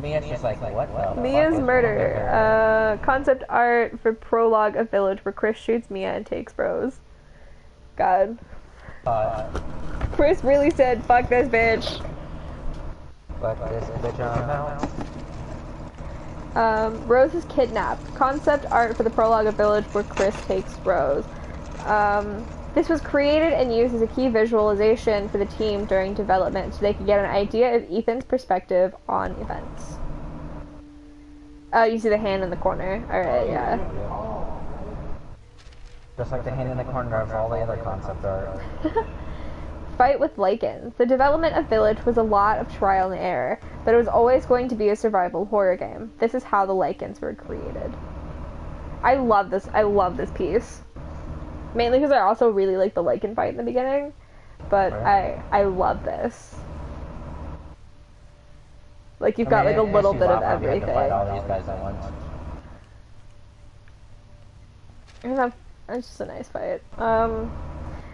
Mia's just like, what the Mia's fuck is murder. Concept art for prologue of Village where Chris shoots Mia and takes Bros. God. Chris really said, fuck this bitch. Fuck this bitch on out. Rose is kidnapped. Concept art for the prologue of Village where Chris takes Rose. This was created and used as a key visualization for the team during development so they could get an idea of Ethan's perspective on events. Oh, you see the hand in the corner. Alright, yeah. Just like the hand in the corner of all the other concept art. Fight with Lycans. The development of Village was a lot of trial and error, but it was always going to be a survival horror game. This is how the Lycans were created. I love this piece. Mainly because I also really like the Lycan fight in the beginning, but I love this. Like you've got like a little bit of everything. Fight all these guys at once. It's just a nice fight.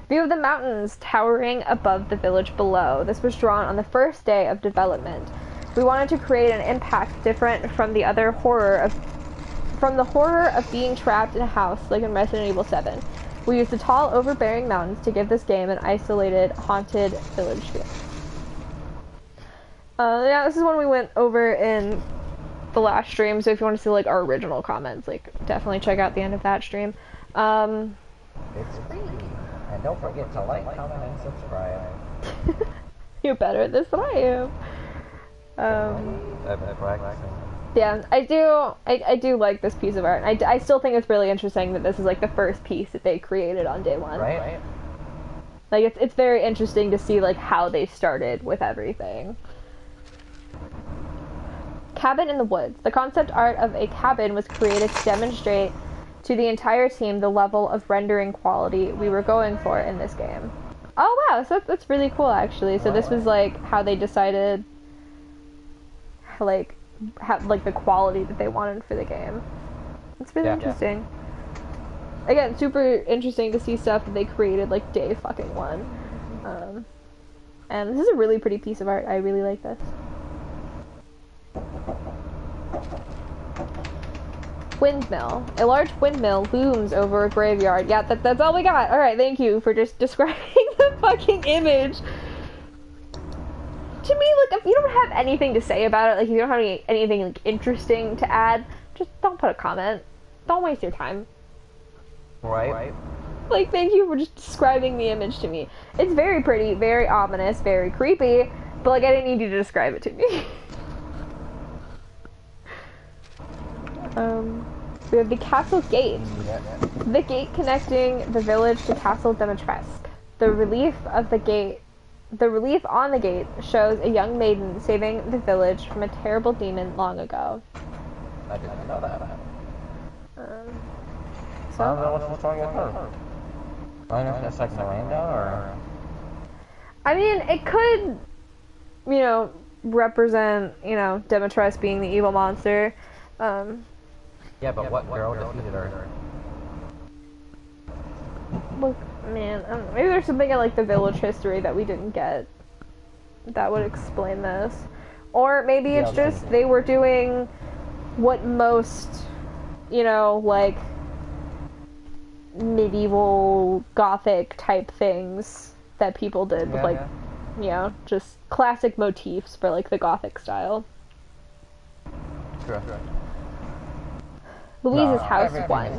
View of the mountains towering above the village below. This was drawn on the first day of development. We wanted to create an impact different from the horror of being trapped in a house like in Resident Evil 7. We used the tall, overbearing mountains to give this game an isolated, haunted village feel. Yeah, this is one we went over in the last stream, so if you want to see like our original comments, like definitely check out the end of that stream. It's free. And don't forget to like, comment, and subscribe. You're better at this than I am. Yeah, I do like this piece of art. I still think it's really interesting that this is like the first piece that they created on day one. Right. Like it's very interesting to see like how they started with everything. Cabin in the woods. The concept art of a cabin was created to demonstrate to the entire team the level of rendering quality we were going for in this game. Oh wow, so that's really cool actually. So this was like how they decided like the quality that they wanted for the game. It's really interesting. Yeah. Again, super interesting to see stuff that they created like day fucking one. And this is a really pretty piece of art. I really like this. Windmill. A large windmill looms over a graveyard. Yeah, that's all we got. Alright, thank you for just describing the fucking image. To me, like, if you don't have anything to say about it, like, if you don't have anything, like, interesting to add, just don't put a comment. Don't waste your time. Right. Like, thank you for just describing the image to me. It's very pretty, very ominous, very creepy, but, like, I didn't need you to describe it to me. We have the castle gate. The gate connecting the village to Castle Dimitrescu. The relief on the gate shows a young maiden saving the village from a terrible demon long ago. I didn't know that. So? I don't know what's wrong with her. I don't know if that's like Miranda or... I mean, it could, you know, represent, you know, Dimitrescu being the evil monster. Yeah, but what girl defeated her? Look, man, maybe there's something in, like, the village history that we didn't get that would explain this. Or maybe it's just they were doing what most, you know, like, medieval gothic type things that people did with, like, you know, just classic motifs for, like, the gothic style. Sure. Louise's house won.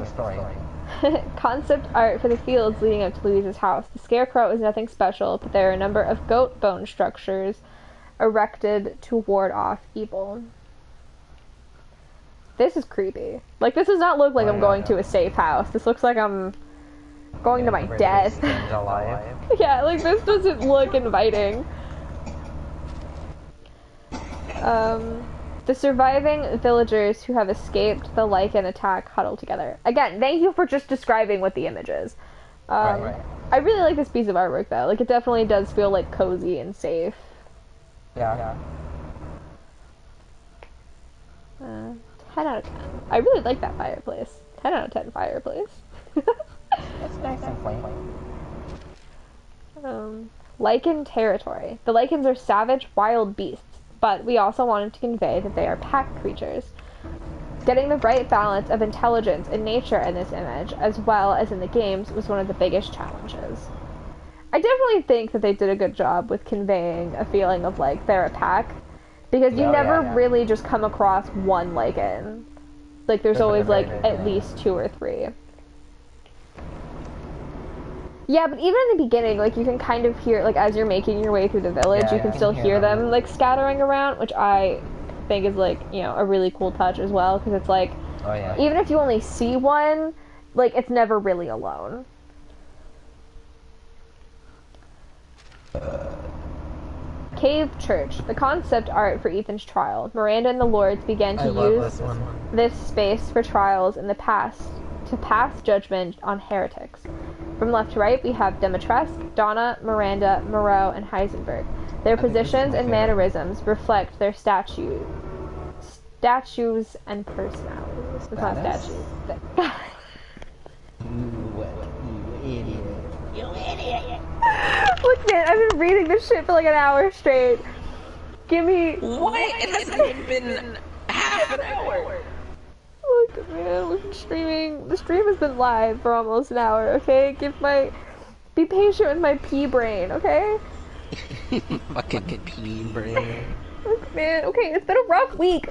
Concept art for the fields leading up to Louise's house. The scarecrow is nothing special, but there are a number of goat bone structures erected to ward off evil. This is creepy. Like, this does not look like I'm going to a safe house. This looks like I'm going to my death. Yeah, like, this doesn't look inviting. The surviving villagers who have escaped the Lycan attack huddle together. Again, thank you for just describing what the image is. Right. I really like this piece of artwork, though. Like, it definitely does feel, like, cozy and safe. Yeah. 10 out of 10. I really like that fireplace. 10 out of 10 fireplace. That's nice and plain. Lycan territory. The Lycans are savage, wild beasts. but we also wanted to convey that they are pack creatures. Getting the right balance of intelligence in nature in this image, as well as in the games, was one of the biggest challenges. I definitely think that they did a good job with conveying a feeling of, like, they're a pack, because you never really just come across one Lycan. Like, there's always, like, at least 2 or 3. Yeah, but even in the beginning, like, you can kind of hear, like, as you're making your way through the village, you can still hear them, like, scattering around, which I think is, like, you know, a really cool touch as well, because it's like, even if you only see one, like, it's never really alone. Cave Church, the concept art for Ethan's trial. Miranda and the Lords began to use this space for trials in the past to pass judgment on heretics. From left to right, we have Dimitrescu, Donna, Miranda, Moreau, and Heisenberg. Their positions and mannerisms reflect their statues and personalities. It's not statues. You idiot. Look, man, I've been reading this shit for like an hour straight. Give me... What? It hasn't even been half an hour. Look, man, we've been streaming. The stream has been live for almost an hour, okay? Be patient with my pea brain, okay? Fucking pea brain. Look, man, okay, it's been a rough week.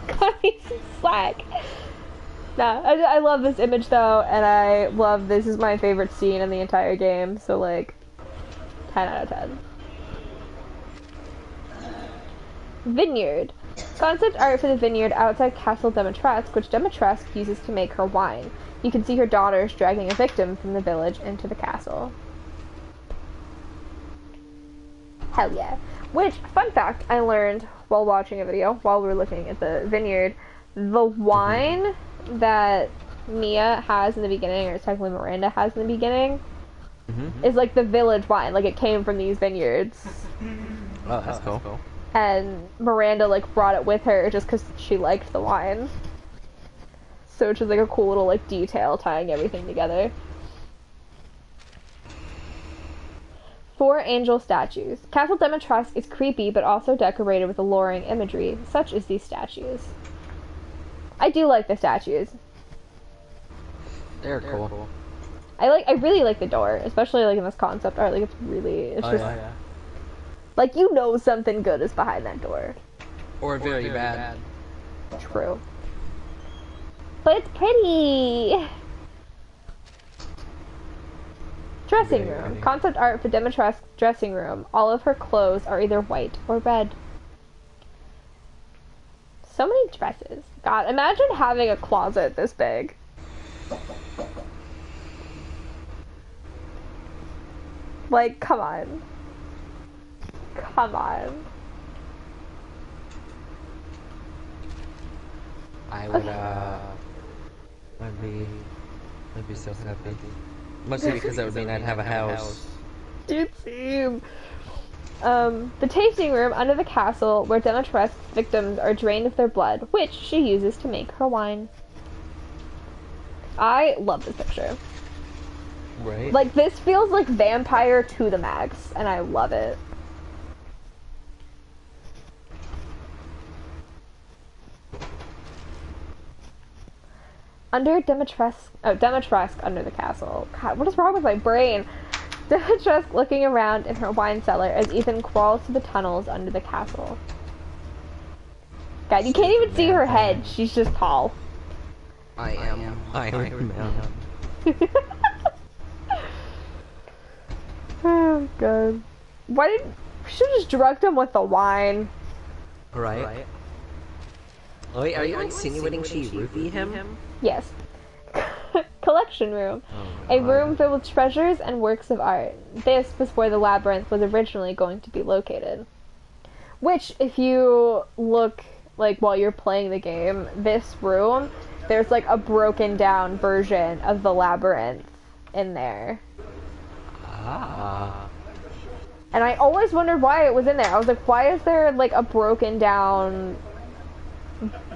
Cut me some slack. Nah, I love this image though, and I love this is my favorite scene in the entire game, so like, 10 out of 10. Vineyard. Concept art for the vineyard outside Castle Dimitrescu, which Dimitrescu uses to make her wine. You can see her daughters dragging a victim from the village into the castle. Hell yeah. Which, fun fact, I learned while watching a video, while we were looking at the vineyard, the wine that Mia has in the beginning, or technically Miranda has in the beginning, is like the village wine. Like, it came from these vineyards. Oh, that's cool. And Miranda, like, brought it with her just because she liked the wine. So it's just, like, a cool little, like, detail tying everything together. 4 angel statues. Castle Dimitrescu is creepy, but also decorated with alluring imagery, such as these statues. I do like the statues. They're cool. I really like the door, especially, like, in this concept art. Like, it's just... Yeah. Like, you know something good is behind that door. Or very bad. True. But it's pretty! Dressing room. Concept art for Dimitrescu's dressing room. All of her clothes are either white or red. So many dresses. God, imagine having a closet this big. Like, come on. Come on. I would, I'd be so happy. Mostly because that would mean I'd have a house. Dude, same. The tasting room under the castle where Dimitrescu's victims are drained of their blood, which she uses to make her wine. I love this picture. Right? Like, this feels like vampire to the max, and I love it. Under Dimitrescu under the castle. God, what is wrong with my brain? Dimitrescu looking around in her wine cellar as Ethan crawls to the tunnels under the castle. God, you can't even see her head. She's just tall. I am Iron Man. Oh, God. Why did... We should have just drugged him with the wine. Right. Wait, are you insinuating she roofied him? Yes. Collection room. A room filled with treasures and works of art. This was where the labyrinth was originally going to be located. Which, if you look, like, while you're playing the game, this room, there's, like, a broken down version of the labyrinth in there. Ah. And I always wondered why it was in there. I was like, why is there, like, a broken down,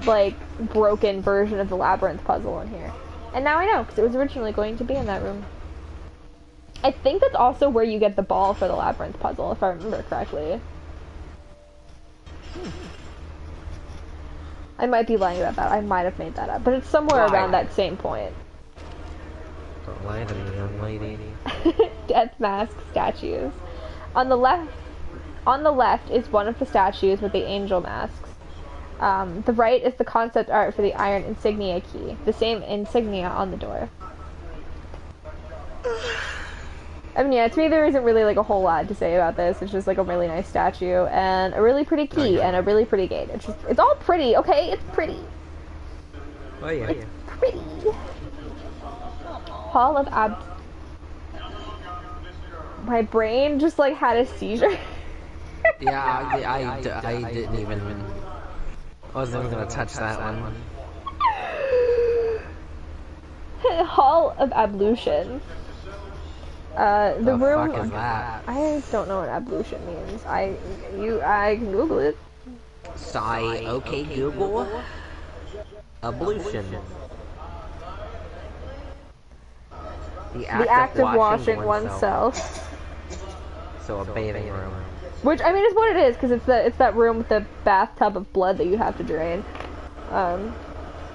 like, broken version of the labyrinth puzzle in here? And now I know, because it was originally going to be in that room. I think that's also where you get the ball for the labyrinth puzzle, if I remember correctly. I might be lying about that. I might have made that up, but it's somewhere around that same point. Don't lie to me, young lady. Death mask statues. On the left is one of the statues with the angel masks. The right is the concept art for the iron insignia key, the same insignia on the door. I mean, yeah, to me there isn't really like a whole lot to say about this. It's just like a really nice statue and a really pretty key and a really pretty gate. It's all pretty, okay? It's pretty. Oh yeah. It's pretty. Hall of My brain just like had a seizure. Yeah, I didn't even. I wasn't even gonna touch that one. Hall of Ablution. The room. Fuck is that? I don't know what ablution means. I can Google it. Sigh. Okay, Google. Ablution. The act of washing oneself. So a bathing room. Which I mean is what it is, because it's that room with the bathtub of blood that you have to drain. The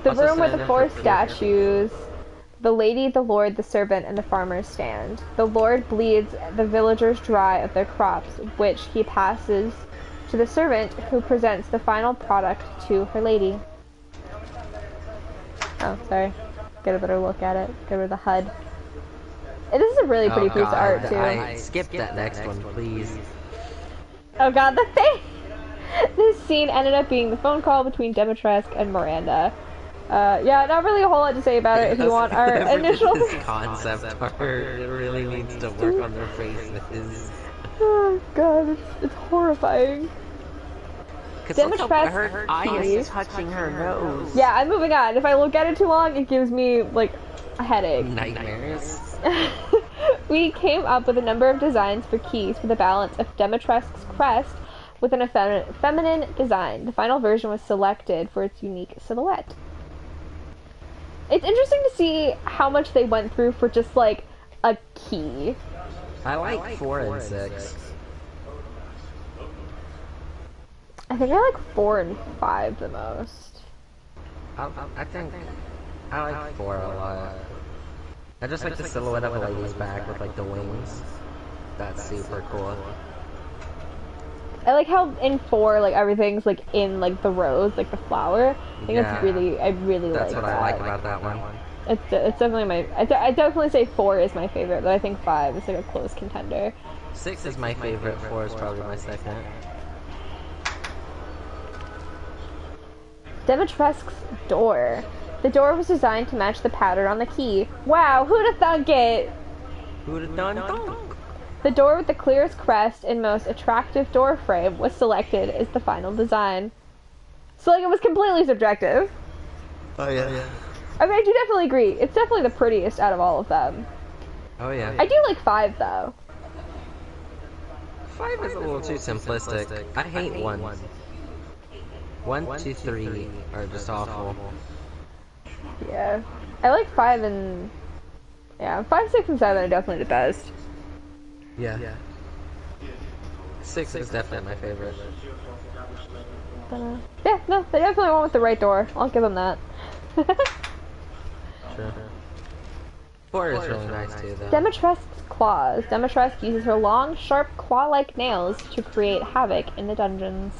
room with the 4 statues. The lady, the lord, the servant, and the farmers stand. The lord bleeds the villagers dry of their crops, which he passes to the servant, who presents the final product to her lady. Oh, sorry. Get a better look at it. Get rid of the HUD. This is a really pretty piece of art, too. I skipped that next one, please. Oh god, the thing! This scene ended up being the phone call between Demetresque and Miranda. Yeah, not really a whole lot to say about it if you want our initial... This concept art, it really needs to work on their faces. Oh god, it's horrifying. Demetresque her eyes touching her nose. Yeah, I'm moving on. If I look at it too long, it gives me, like, a headache. Nightmares. We came up with a number of designs for keys for the balance of Demetresque's crest with an feminine design. The final version was selected for its unique silhouette. It's interesting to see how much they went through for just, like, a key. I like 4 and 6. I think I like 4 and 5 the most. I think I like 4 a lot. I just like the silhouette of a lady's back with, like, the wings. That's super cool. I like how in 4, like, everything's, like, in, like, the rose, like, the flower. I think I really like that. That's what I like about that one. It's definitely my... I definitely say 4 is my favorite, but I think 5 is, like, a close contender. 6 is my favorite, 4 is probably my second. Demetresque's door. The door was designed to match the pattern on the key. Wow, who'da thunk it? Who'da done thunk? The door with the clearest crest and most attractive door frame was selected as the final design. So, like, it was completely subjective. Oh, yeah. I mean, I do definitely agree. It's definitely the prettiest out of all of them. Oh, yeah. I do like 5, though. 5 is a little too simplistic. I hate 1. 1, 2, 3 are just awful. Yeah. I like 5 and... Yeah, 5, 6, and 7 are definitely the best. Yeah. 6 is definitely my favorite. Yeah, no, they definitely went with the right door. I'll give them that. Sure. 4 is really nice too, though. Demetresque's claws. Demetresque uses her long, sharp, claw-like nails to create havoc in the dungeons.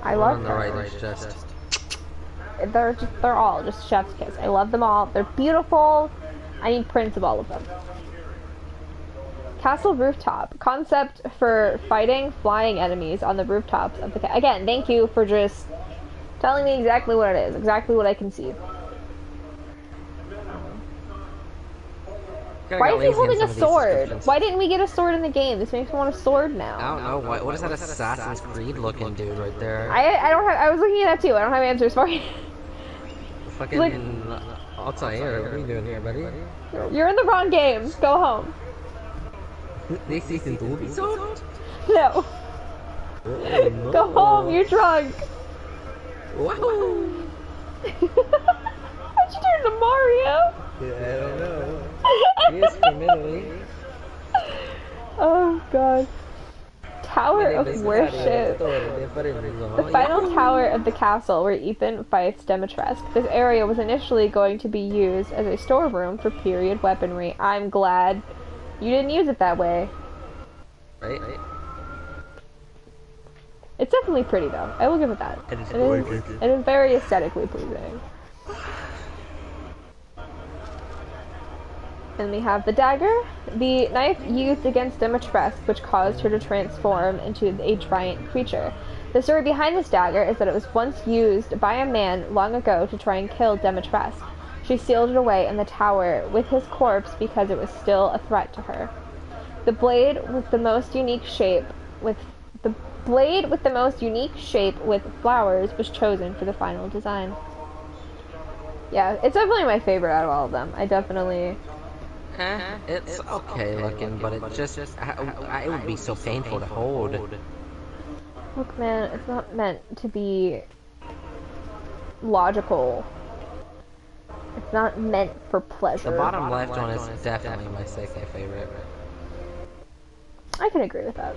I love them. Right is just... They're all just chef's kiss. I love them all. They're beautiful. I need prints of all of them. Castle rooftop. Concept for fighting flying enemies on the rooftops of the again, thank you for just telling me exactly what it is, exactly what I can see. Why is he holding a sword? Why didn't we get a sword in the game? This makes me want a sword now. I don't know. What is that Assassin's Creed looking dude right there? I don't have. I was looking at that too. I don't have answers for you. Fucking. Like, I'll tell you. What are you doing here, buddy? You're in the wrong game. Go home. This isn't Ubisoft? No. No. Go home. You're drunk. Wow. How'd you turn to Mario? Yeah, I don't know. He is criminally. Oh god. Tower of Worship. The final tower of the castle where Ethan fights Demetresque. This area was initially going to be used as a storeroom for period weaponry. I'm glad you didn't use it that way. Right? It's definitely pretty though. I will give it that. It is very aesthetically pleasing. And we have the dagger, the knife used against Demetresque, which caused her to transform into a giant creature. The story behind this dagger is that it was once used by a man long ago to try and kill Demetresque. She sealed it away in the tower with his corpse because it was still a threat to her. The blade with the most unique shape with flowers was chosen for the final design. Yeah, it's definitely my favorite out of all of them. I definitely... It's okay looking, but it just, it would be so painful to hold. Look, man, it's not meant to be logical. It's not meant for pleasure. The bottom left one is definitely my second favorite. I can agree with that.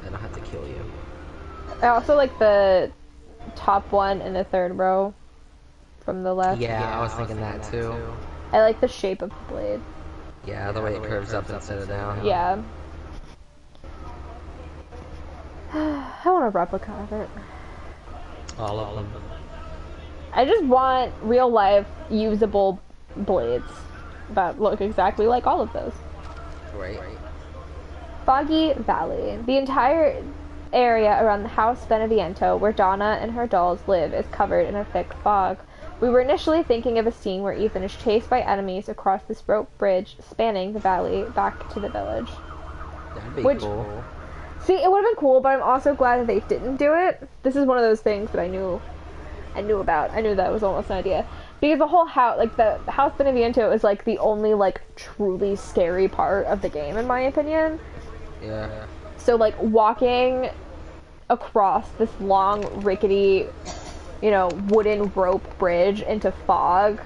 I don't have to kill you. I also like the top one in the third row. From the left. Yeah, I was thinking that too. I like the shape of the blade. Yeah, the way it curves up instead of down. Yeah. I want a replica of it. All of them. I just want real life usable blades that look exactly like all of those. Right. Foggy Valley. The entire area around the House Beneviento, where Donna and her dolls live, is covered in a thick fog. We were initially thinking of a scene where Ethan is chased by enemies across this rope bridge spanning the valley back to the village. That'd be cool. See, it would have been cool, but I'm also glad that they didn't do it. This is one of those things that I knew about. I knew that was almost an idea. Because the whole house, like the House Beneviento is like the only like truly scary part of the game in my opinion. Yeah. So like walking across this long rickety, you know, wooden rope bridge into fog,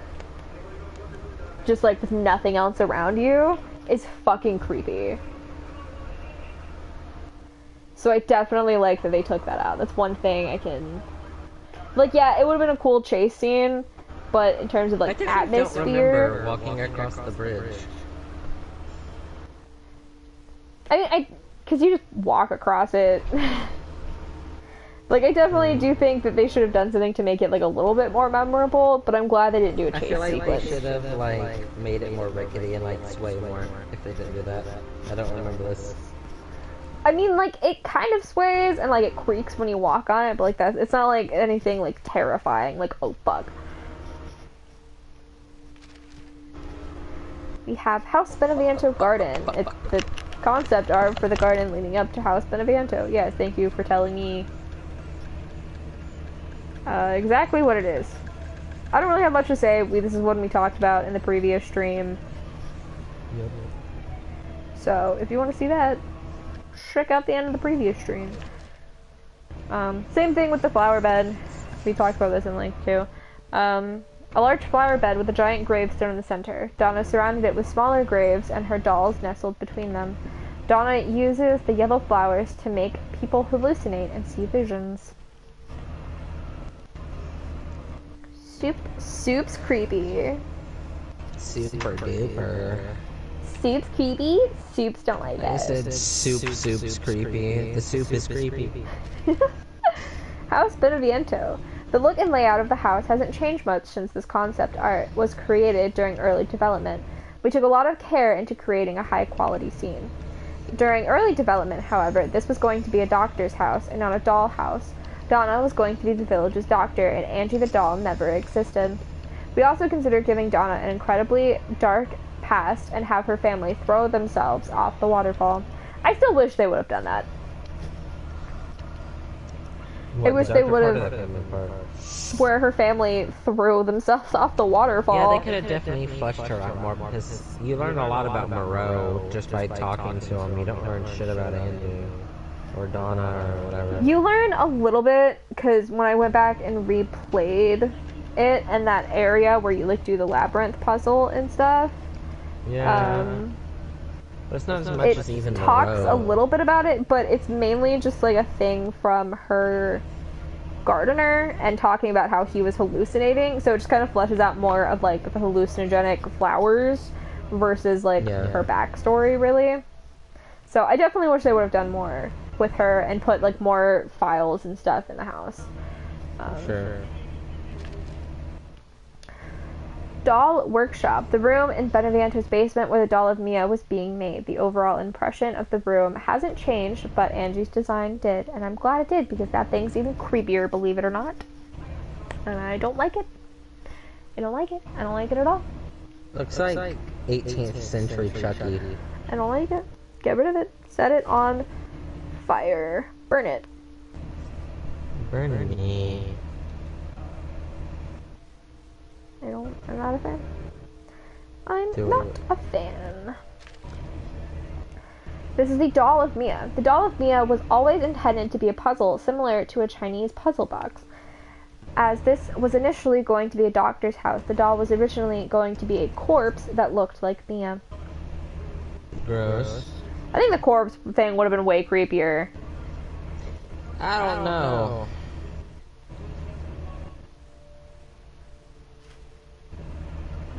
just like with nothing else around you, is fucking creepy. So I definitely like that they took that out. That's one thing I can... Like, yeah, it would have been a cool chase scene, but in terms of like atmosphere... I don't remember walking across the bridge. I mean, because you just walk across it. Like, I definitely do think that they should have done something to make it, like, a little bit more memorable, but I'm glad they didn't do a chase sequence. I feel like they should have, like, made it more rickety and, like, sway more if they didn't do that. I don't remember this. I mean, like, it kind of sways and, like, it creaks when you walk on it, but, like, it's not, like, anything, like, terrifying. Like, oh, fuck. We have House Beneviento Garden. It's the concept art for the garden leading up to House Beneviento. Yes, thank you for telling me exactly what it is. I don't really have much to say. This is what we talked about in the previous stream. Yep. So, if you want to see that, check out the end of the previous stream. Same thing with the flower bed. We talked about this in length too. A large flower bed with a giant gravestone in the center. Donna surrounded it with smaller graves and her dolls nestled between them. Donna uses the yellow flowers to make people hallucinate and see visions. Soup's creepy. Super duper. Soup's creepy? Soups don't like it. I said soup's creepy. The soup is creepy. House Beneviento. The look and layout of the house hasn't changed much since this concept art was created during early development. We took a lot of care into creating a high-quality scene. During early development, however, this was going to be a doctor's house and not a doll house. Donna was going to be the village's doctor, and Angie the doll never existed. We also considered giving Donna an incredibly dark past and have her family throw themselves off the waterfall. I still wish they would have done that. I wish they would have, where her family threw themselves off the waterfall. Yeah, they could have definitely fleshed her out more, because you learn a lot about Moreau just by talking to him. You don't learn shit about Angie or Donna or whatever. You learn a little bit, because when I went back and replayed it, and that area where you like do the labyrinth puzzle and stuff, yeah. But it's not as much as even It talks Moreau. a little bit about it, but it's mainly just like a thing from her gardener and talking about how he was hallucinating. So it just kind of fleshes out more of like the hallucinogenic flowers versus like her backstory, really. So I definitely wish they would have done more with her and put like more files and stuff in the house. Sure. Doll workshop. The room in Beneviento's basement where the doll of Mia was being made. The overall impression of the room hasn't changed, but Angie's design did, and I'm glad it did because that thing's even creepier, believe it or not. And I don't like it. I don't like it. I don't like it at all. Looks like 18th century Chucky. I don't like it. Get rid of it. Set it on fire. Burn it. Burn me. I'm not a fan. I'm not a fan. This is the doll of Mia. The doll of Mia was always intended to be a puzzle similar to a Chinese puzzle box. As this was initially going to be a doctor's house, the doll was originally going to be a corpse that looked like Mia. Gross. I think the corpse thing would have been way creepier. I don't know.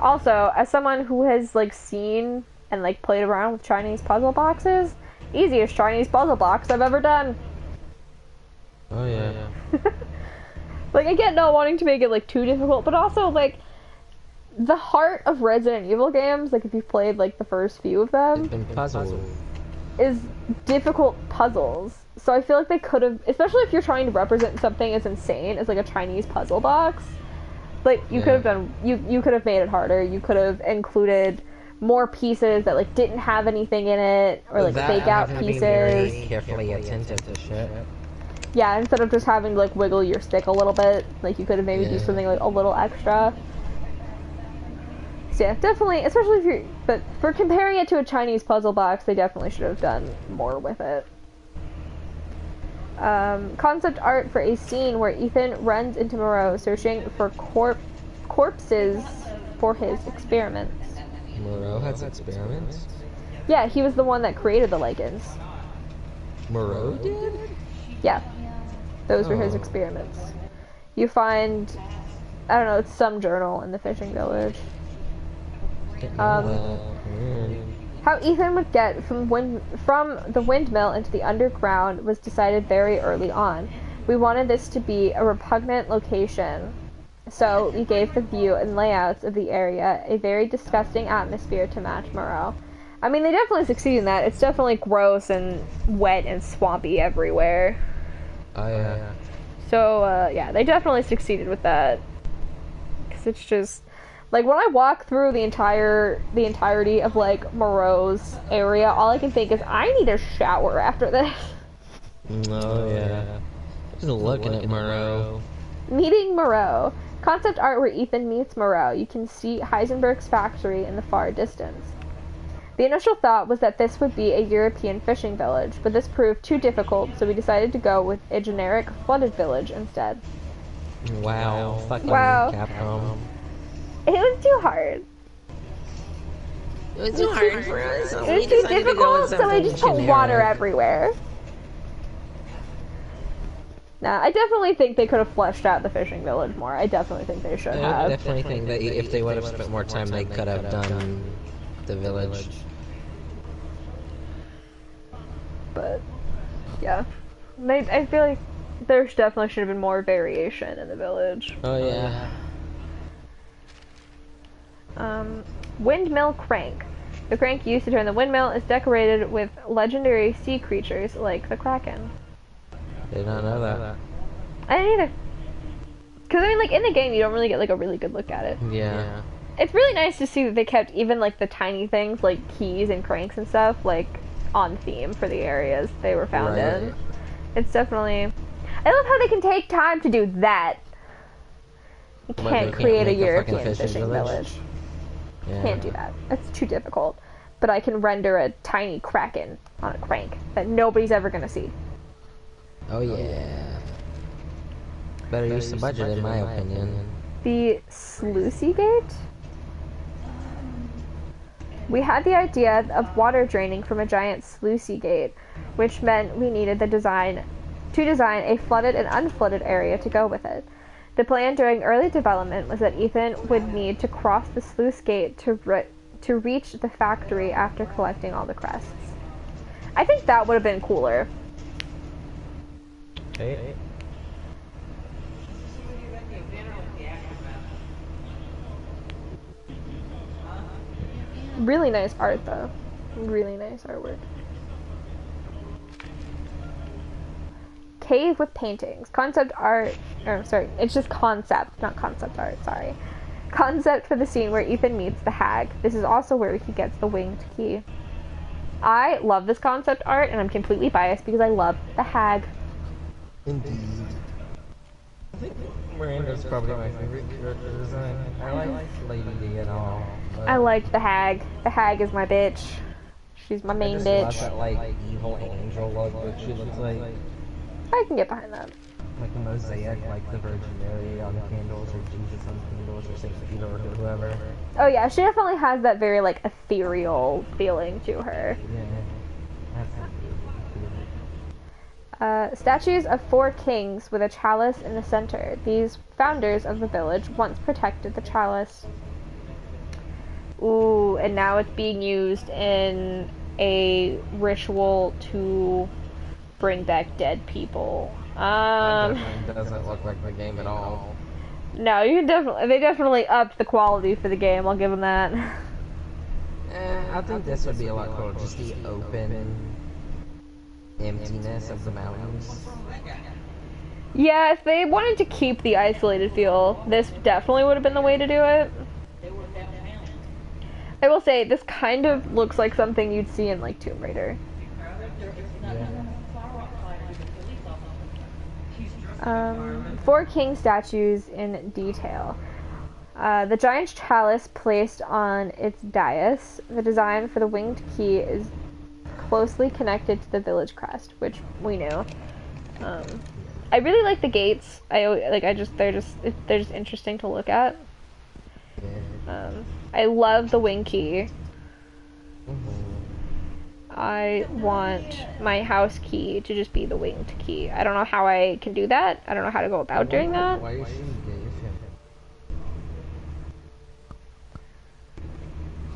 Also, as someone who has like seen and like played around with Chinese puzzle boxes, easiest Chinese puzzle box I've ever done. Oh yeah. Like, I get not wanting to make it like too difficult, but also like the heart of Resident Evil games, like if you've played like the first few of them, Puzzles. is difficult puzzles. So I feel like they could have, especially if you're trying to represent something as insane as like a Chinese puzzle box, like you could have done, you could have made it harder. You could have included more pieces that like didn't have anything in it, or like fake out pieces. Very carefully attentive to shit. Yeah, instead of just having to like wiggle your stick a little bit, like you could have maybe do something like a little extra. So yeah, definitely, especially if you're, but for comparing it to a Chinese puzzle box, they definitely should have done more with it. Concept art for a scene where Ethan runs into Moreau searching for corpses for his experiments. Moreau has experiments? Yeah, he was the one that created the lichens. Moreau did? Yeah, those were his experiments. You find, I don't know, it's some journal in the fishing village. How Ethan would get from the windmill into the underground was decided very early on. We wanted this to be a repugnant location, so we gave the view and layouts of the area a very disgusting atmosphere to match Moreau. I mean, they definitely succeed in that. It's definitely gross and wet and swampy everywhere. Oh yeah. So yeah, they definitely succeeded with that. Because it's just, like, when I walk through the entirety of like Moreau's area, all I can think is I need a shower after this. Oh yeah. Just looking at Moreau. Meeting Moreau. Concept art where Ethan meets Moreau. You can see Heisenberg's factory in the far distance. The initial thought was that this would be a European fishing village, but this proved too difficult, so we decided to go with a generic flooded village instead. Wow. Fucking Wow. Capcom. It was too hard. It was too hard for us. It was too difficult, so we just put water everywhere. Nah, I definitely think they could have fleshed out the fishing village more. I definitely think they should have. I definitely think that if they would have spent more time, they could have done the village. But yeah, I feel like there definitely should have been more variation in the village. Oh yeah. Windmill crank. The crank used to turn the windmill is decorated with legendary sea creatures like the Kraken. Did not know that. I didn't either. Because I mean, like in the game, you don't really get like a really good look at it. Yeah. It's really nice to see that they kept even like the tiny things like keys and cranks and stuff like on theme for the areas they were found in. It's definitely. I love how they can take time to do that. You can't create a European fishing village. Yeah. Can't do that. That's too difficult. But I can render a tiny kraken on a crank that nobody's ever gonna see. Oh yeah. Better use the budget, in my opinion. The Sluicy Gate? We had the idea of water draining from a giant sluicey gate, which meant we needed to design a flooded and unflooded area to go with it. The plan during early development was that Ethan would need to cross the sluice gate to reach the factory after collecting all the crests. I think that would have been cooler. Hey. Really nice art though. Really nice artwork. Cave with paintings. Concept art, or sorry, it's just concept, not concept art, sorry. Concept for the scene where Ethan meets the hag. This is also where he gets the winged key. I love this concept art, and I'm completely biased because I love the hag. Indeed. I think Miranda's probably my favorite character design. I like Lady D and all. I liked the hag. The hag is my bitch. She's my main bitch. I just love that, like, evil angel look that she looks like. I can get behind that. Like a mosaic, like the Virgin Mary on the candles, or Jesus on the candles, or Saint Peter, or whoever. Oh yeah, she definitely has that very, like, ethereal feeling to her. Yeah. That's Statues of 4 kings with a chalice in the center. These founders of the village once protected the chalice. Ooh, and now it's being used in a ritual to bring back dead people. That definitely doesn't look like the game at all. No, they definitely upped the quality for the game, I'll give them that. I think this would be a lot cooler, just the open emptiness of the mountains. Yeah, if they wanted to keep the isolated feel, this definitely would have been the way to do it. I will say, this kind of looks like something you'd see in, like, Tomb Raider. Yeah. 4 king statues in detail. The giant chalice placed on its dais. The design for the winged key is closely connected to the village crest, which we knew. I really like the gates. They're just interesting to look at. I love the wing key. I want my house key to just be the winged key. I don't know how I can do that. I don't know how to go about doing that. Why is she gave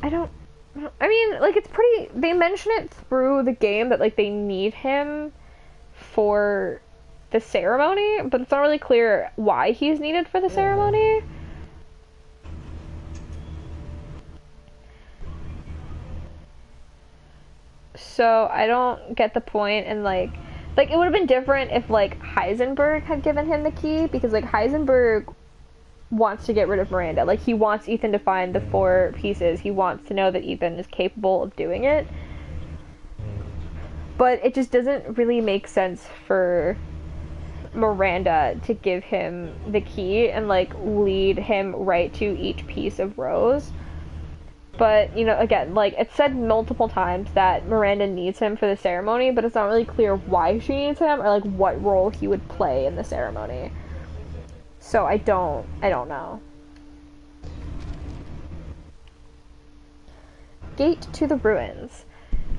him? I mean, like, it's pretty, they mention it through the game that, like, they need him for the ceremony, but it's not really clear why he's needed for the ceremony. So I don't get the point, and like it would have been different if, like, Heisenberg had given him the key, because, like, Heisenberg wants to get rid of Miranda. Like, he wants Ethan to find the 4 pieces. He wants to know that Ethan is capable of doing it. But it just doesn't really make sense for Miranda to give him the key and, like, lead him right to each piece of Rose. But, you know, again, like, it's said multiple times that Miranda needs him for the ceremony, but it's not really clear why she needs him or, like, what role he would play in the ceremony. So I don't know. Gate to the ruins.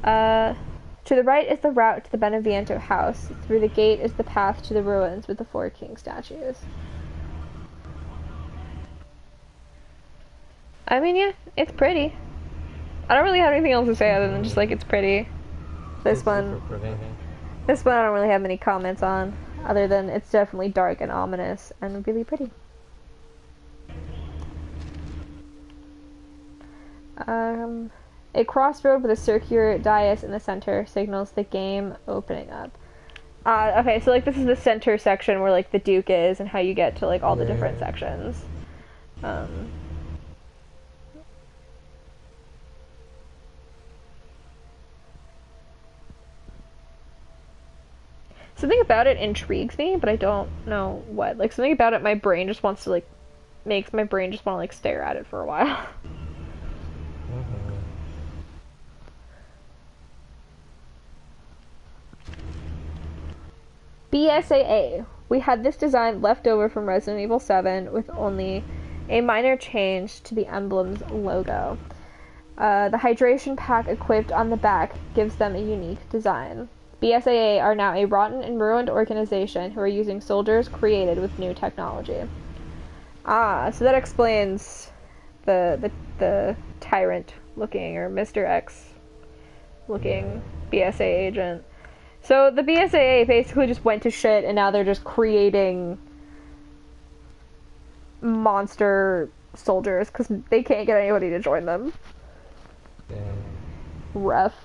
To the right is the route to the Beneviento house. Through the gate is the path to the ruins with the 4 king statues. I mean, yeah, it's pretty. I don't really have anything else to say other than just, like, it's pretty. This one I don't really have many comments on, other than it's definitely dark and ominous and really pretty. A crossroad with a circular dais in the center signals the game opening up. Okay, so, like, this is the center section where, like, the Duke is and how you get to, like, all the different sections. Something about it intrigues me, but I don't know what. Like, something about it, my brain just wants to, like, makes my brain just want to, like, stare at it for a while. BSAA. We had this design left over from Resident Evil 7 with only a minor change to the emblem's logo. The hydration pack equipped on the back gives them a unique design. BSAA are now a rotten and ruined organization who are using soldiers created with new technology. Ah, so that explains the tyrant looking, or Mr. X looking BSA agent. So the BSAA basically just went to shit, and now they're just creating monster soldiers because they can't get anybody to join them. Rough.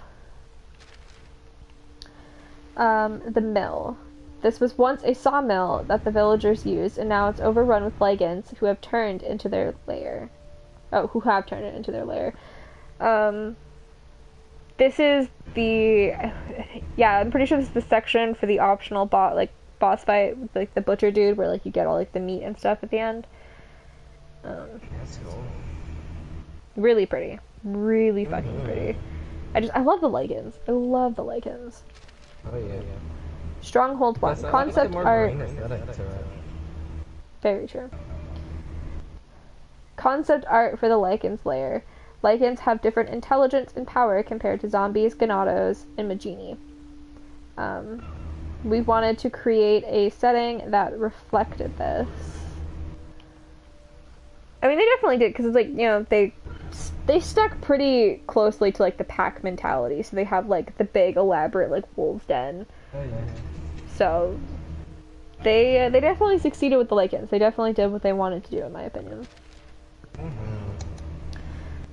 The mill. This was once a sawmill that the villagers used, and now it's overrun with Lycans who have turned into their lair. Oh, who have turned it into their lair. This is the... Yeah, I'm pretty sure this is the section for the optional boss fight with, like, the butcher dude, where, like, you get all, like, the meat and stuff at the end. That's cool. Really pretty. Really fucking pretty. I love the Lycans. I love the Lycans. Oh, yeah. Stronghold 1. Yes, Concept art. To Very true. Concept art for the Lycans lair. Lycans have different intelligence and power compared to zombies, Ganados, and Magini. We wanted to create a setting that reflected this. I mean, they definitely did, because it's like, you know, they stuck pretty closely to, like, the pack mentality, so they have, like, the big, elaborate, like, wolves den. Oh, yeah. So, they definitely succeeded with the Lycans. They definitely did what they wanted to do, in my opinion.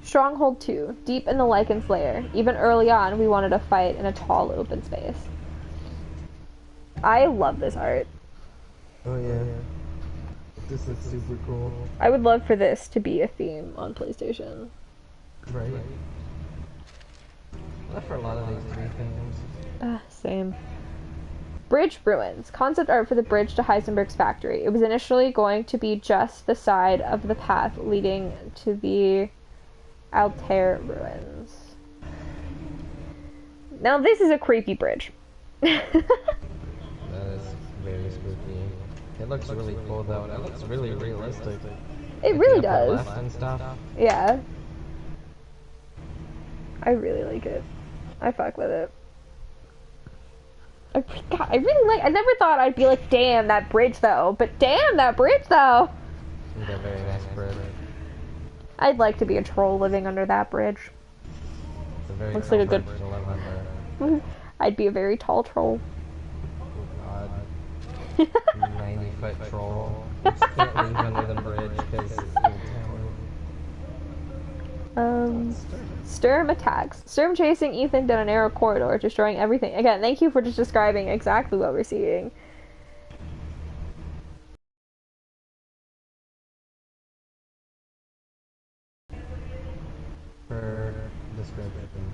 Stronghold 2. Deep in the Lycans' lair. Even early on, we wanted a fight in a tall, open space. I love this art. Oh, yeah. This is super cool. I would love for this to be a theme on PlayStation. Right. Not for a lot of these three things. Same. Bridge ruins. Concept art for the bridge to Heisenberg's factory. It was initially going to be just the side of the path leading to the Altair ruins. Now this is a creepy bridge. That is very spooky. It looks really cool though, and it looks really realistic. It really does. And stuff. Yeah. I really like it. I fuck with it. I really like. I never thought I'd be like, damn that bridge though, but damn that bridge though. It's a very nice bridge. I'd like to be a troll living under that bridge. It's a very Looks like a good. bridge to live under. I'd be a very tall troll. Oh, God. 90-foot troll. You just can't leave under the bridge because Sturm attacks. Sturm chasing Ethan down a narrow corridor, destroying everything. Again, thank you for just describing exactly what we're seeing. For description.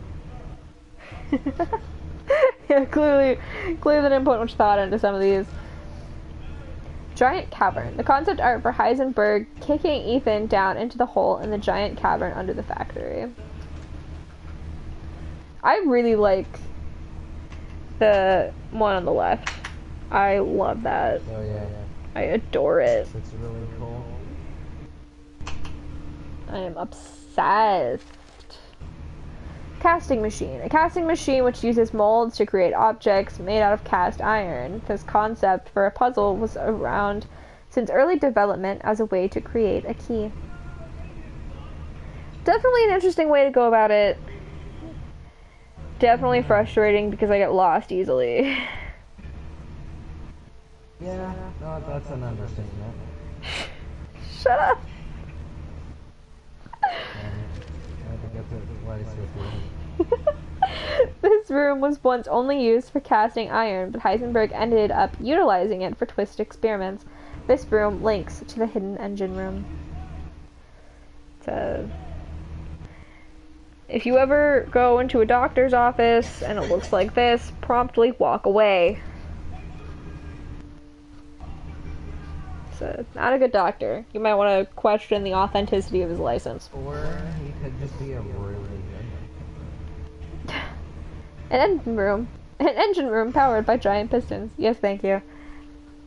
Yeah, clearly they didn't put much thought into some of these. Giant cavern. The concept art for Heisenberg kicking Ethan down into the hole in the giant cavern under the factory. I really like the one on the left. I love that. Oh yeah. I adore it. It's really cool. I am obsessed. Casting machine. A casting machine which uses molds to create objects made out of cast iron. This concept for a puzzle was around since early development as a way to create a key. Definitely an interesting way to go about it. Definitely frustrating because I get lost easily. Yeah, no, that's an understatement. Shut up! I think that's a wise with you. This room was once only used for casting iron, but Heisenberg ended up utilizing it for twist experiments. This room links to the hidden engine room. If you ever go into a doctor's office and it looks like this, promptly walk away. So, not a good doctor. You might want to question the authenticity of his license. Or he could just be a really good. An engine room. An engine room powered by giant pistons. Yes, thank you.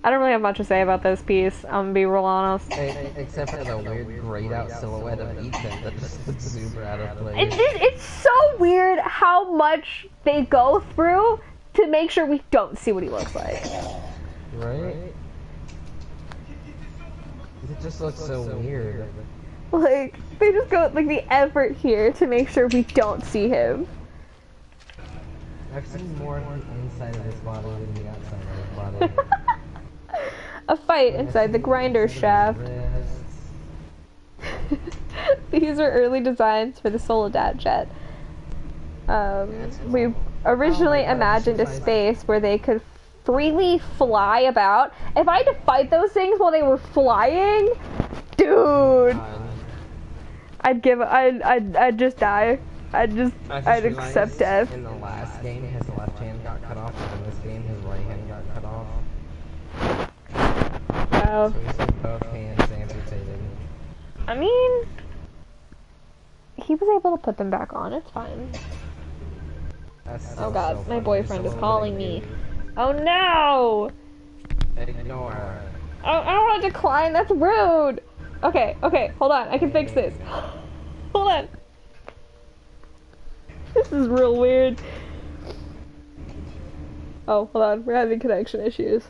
I don't really have much to say about this piece. I'm gonna be real honest. Except for the weird grayed out silhouette of Ethan that just looks super out of place. It's so weird how much they go through to make sure we don't see what he looks like. Right? It just looks so weird. Like, they just go like the effort here to make sure we don't see him. I've seen more of the inside of his body than the outside of his body. A fight inside the grinder shaft. These are early designs for the Soledad jet. We originally imagined a space where they could freely fly about. If I had to fight those things while they were flying, dude, I'd just die. I'd accept death. In the last game, his left hand got cut off, and in this game, his right hand got cut off. Wow. So he's like both hands amputated. I mean, he was able to put them back on. It's fine. Oh god, my boyfriend is calling me. Oh no! Ignore her. I don't want to decline. That's rude. Okay, hold on. I can fix this. Hold on. This is real weird. Oh, hold on. We're having connection issues.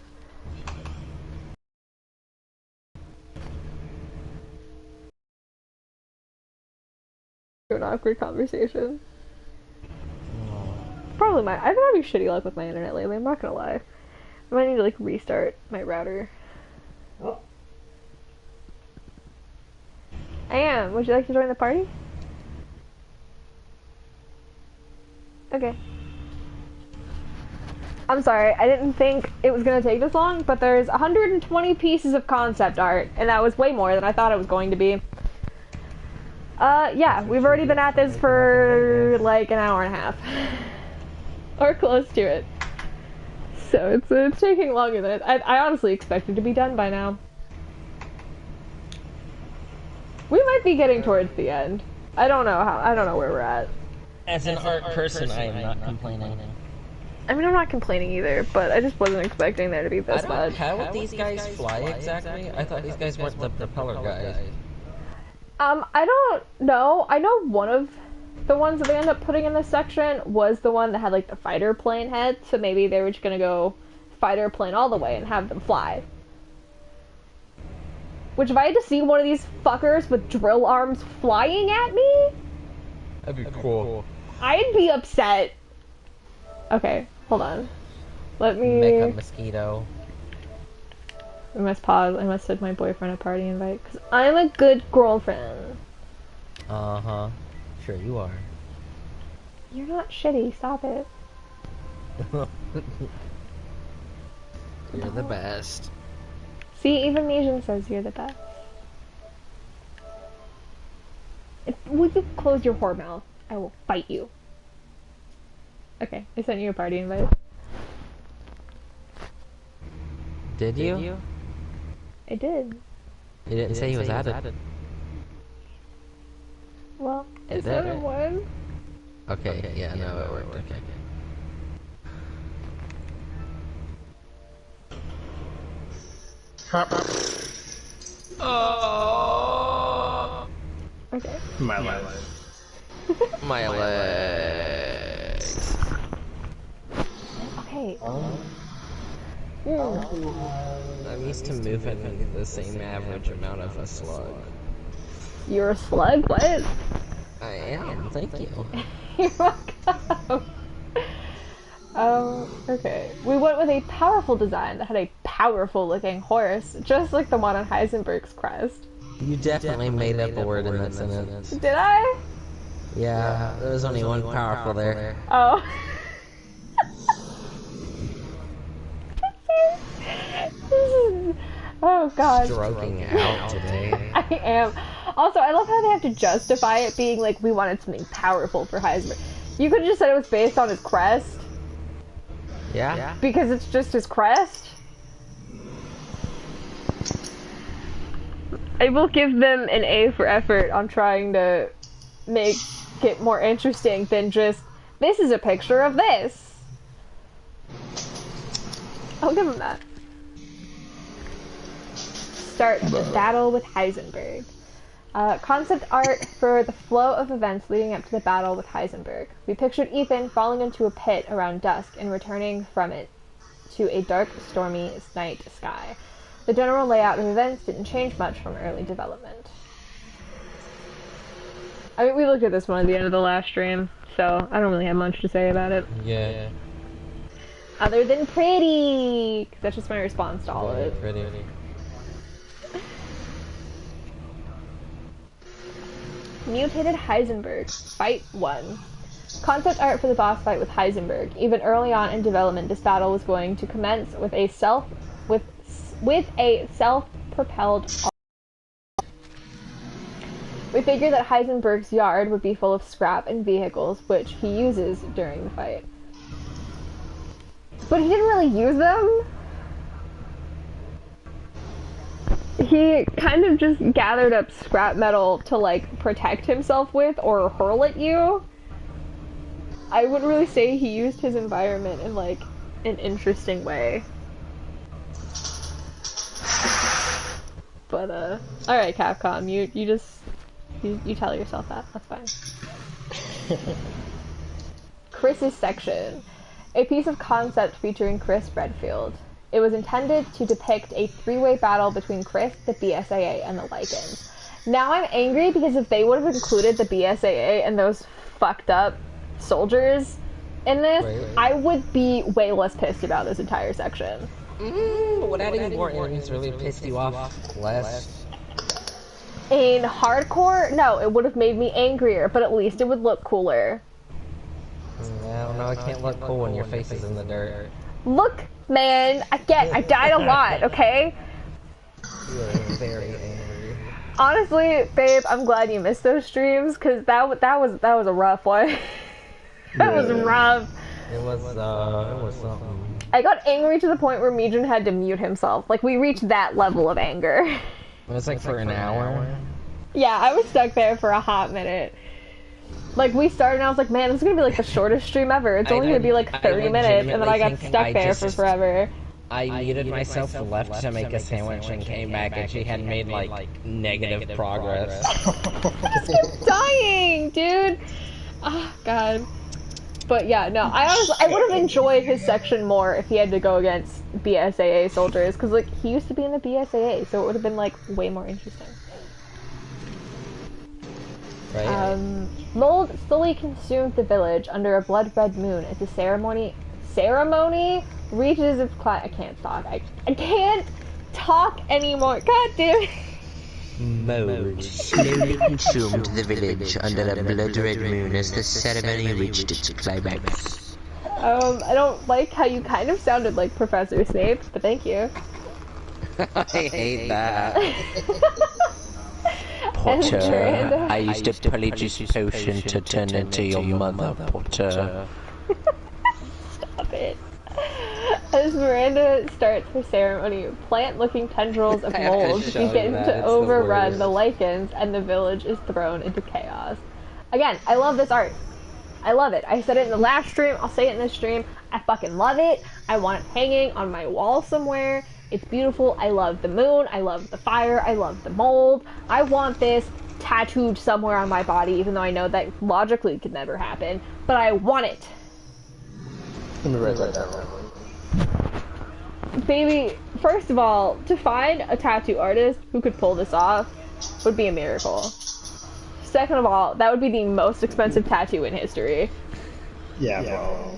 An awkward conversation. Probably I've been having shitty luck with my internet lately, I'm not gonna lie. I might need to like restart my router. Oh. I am. Would you like to join the party? Okay. I'm sorry, I didn't think it was gonna take this long, but there's 120 pieces of concept art, and that was way more than I thought it was going to be. Yeah, we've already been at this for like an hour and a half. Or close to it. So it's taking longer than I honestly expected to be done by now. We might be getting towards the end. I don't know where we're at. As an art person, I am not complaining. I mean, I'm not complaining either, but I just wasn't expecting there to be this much. How would these guys fly exactly? I thought these guys weren't the propeller guys. I don't know. I know one of the ones that they end up putting in this section was the one that had like the fighter plane head, so maybe they were just gonna go fighter plane all the way and have them fly. Which, if I had to see one of these fuckers with drill arms flying at me, that'd be cool. I'd be upset. Okay, hold on. Let me... Mecha mosquito. I must pause. I must send my boyfriend a party invite, because I'm a good girlfriend. Uh-huh. Sure you are. You're not shitty. Stop it. You're the best. See, even Asian says you're the best. Would you close your whore mouth? I will fight you. Okay, I sent you a party invite. Did you? I did. You didn't say he was added. Well, it's another one. Okay, yeah, no, it worked. Okay. Oh. Okay. My legs. My legs. Okay. I'm used to moving the same average amount of a slug. You're a slug? What? I am, thank you. You're welcome. Okay. We went with a powerful design that had a powerful looking horse, just like the one on Heisenberg's crest. You definitely made up a word in that sentence. Did I? Yeah, there was only one powerful there. Oh. Oh god. Stroking out today. I am. Also, I love how they have to justify it being like, we wanted something powerful for Heisenberg. You could have just said it was based on his crest. Yeah? Because it's just his crest. I will give them an A for effort on trying to make it more interesting than just, this is a picture of this. I'll give them that. start of the battle with Heisenberg. Concept art for the flow of events leading up to the battle with Heisenberg. We pictured Ethan falling into a pit around dusk and returning from it to a dark, stormy night sky. The general layout of events didn't change much from early development. I mean, we looked at this one at the end of the last stream, so I don't really have much to say about it. Yeah. Other than pretty! 'Cause that's just my response to all of it. Pretty. Mutated Heisenberg, Fight 1. Concept art for the boss fight with Heisenberg. Even early on in development, this battle was going to commence with a self-propelled. We figured that Heisenberg's yard would be full of scrap and vehicles, which he uses during the fight. But he didn't really use them. He kind of just gathered up scrap metal to, like, protect himself with or hurl at you. I wouldn't really say he used his environment in, like, an interesting way. But, alright, Capcom, you tell yourself that. That's fine. Chris's section. A piece of concept featuring Chris Redfield. It was intended to depict a three-way battle between Chris, the BSAA, and the Lycans. Now I'm angry because if they would have included the BSAA and those fucked up soldiers in this, I would be way less pissed about this entire section. Would adding more enemies really piss you off less? In hardcore, no, it would have made me angrier, but at least it would look cooler. I don't know, it can't look cool when your face is in the dirt. Look, man, I died a lot, okay? You are very angry. Honestly, babe, I'm glad you missed those streams, because that was a rough one. That was rough. It was something. I got angry to the point where Mijun had to mute himself. Like, we reached that level of anger. It was like for an hour? Yeah, I was stuck there for a hot minute. Like, we started and I was like, man, this is gonna be like the shortest stream ever. It's only gonna be like 30 minutes, and then I got stuck there for forever. I muted myself, left to make a sandwich, and came back, and she had made like negative progress. I was dying, dude. Oh, God. But yeah, no, I would have enjoyed his section more if he had to go against BSAA soldiers, because like he used to be in the BSAA, so it would have been like way more interesting. Right. Mold slowly consumed the village under a blood-red moon as the ceremony reaches its I can't talk. I can't talk anymore. God damn it. Mold slowly consumed the village under a blood-red moon as the ceremony reached its climax. I don't like how you kind of sounded like Professor Snape, but thank you. I hate that. Potter, I used a polyjuice potion to turn into your mother, Potter. Stop it. As Miranda starts her ceremony, plant-looking tendrils of mold begin to overrun the Lycans, and the village is thrown into chaos. Again, I love this art. I love it. I said it in the last stream, I'll say it in this stream. I fucking love it. I want it hanging on my wall somewhere. It's beautiful. I love the moon. I love the fire. I love the mold. I want this tattooed somewhere on my body, even though I know that logically could never happen. But I want it. Let me write that down. Baby, first of all, to find a tattoo artist who could pull this off would be a miracle. Second of all, that would be the most expensive tattoo in history. Yeah, bro.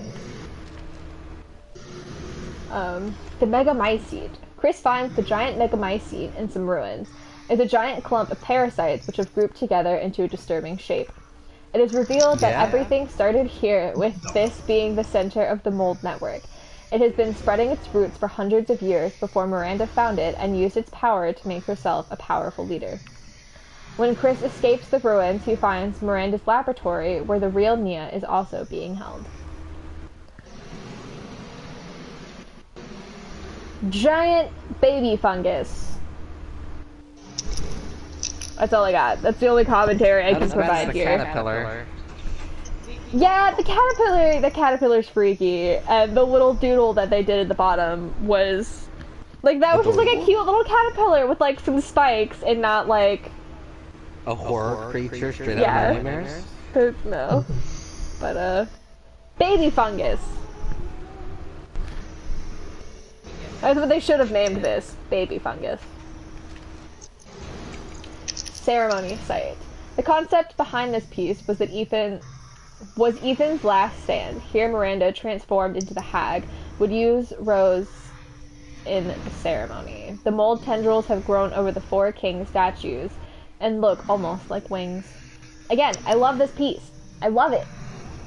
The Megamycete. Chris finds the giant Megamycete in some ruins. It's a giant clump of parasites which have grouped together into a disturbing shape. It is revealed that everything started here, with this being the center of the mold network. It has been spreading its roots for hundreds of years before Miranda found it and used its power to make herself a powerful leader. When Chris escapes the ruins, he finds Miranda's laboratory, where the real Nia is also being held. Giant baby fungus. That's all I got. That's the only commentary I can provide here. Caterpillar. Yeah, the caterpillar's freaky, and the little doodle that they did at the bottom was Like, that was just like a cute little caterpillar with like some spikes and not like... A horror creature straight Yeah. out of nightmares? No. But, baby fungus. That's what they should have named this. Baby fungus. Ceremony site. The concept behind this piece was that Ethan's last stand. Here Miranda, transformed into the hag, would use Rose in the ceremony. The mold tendrils have grown over the 4 king statues and look almost like wings. Again, I love this piece. I love it.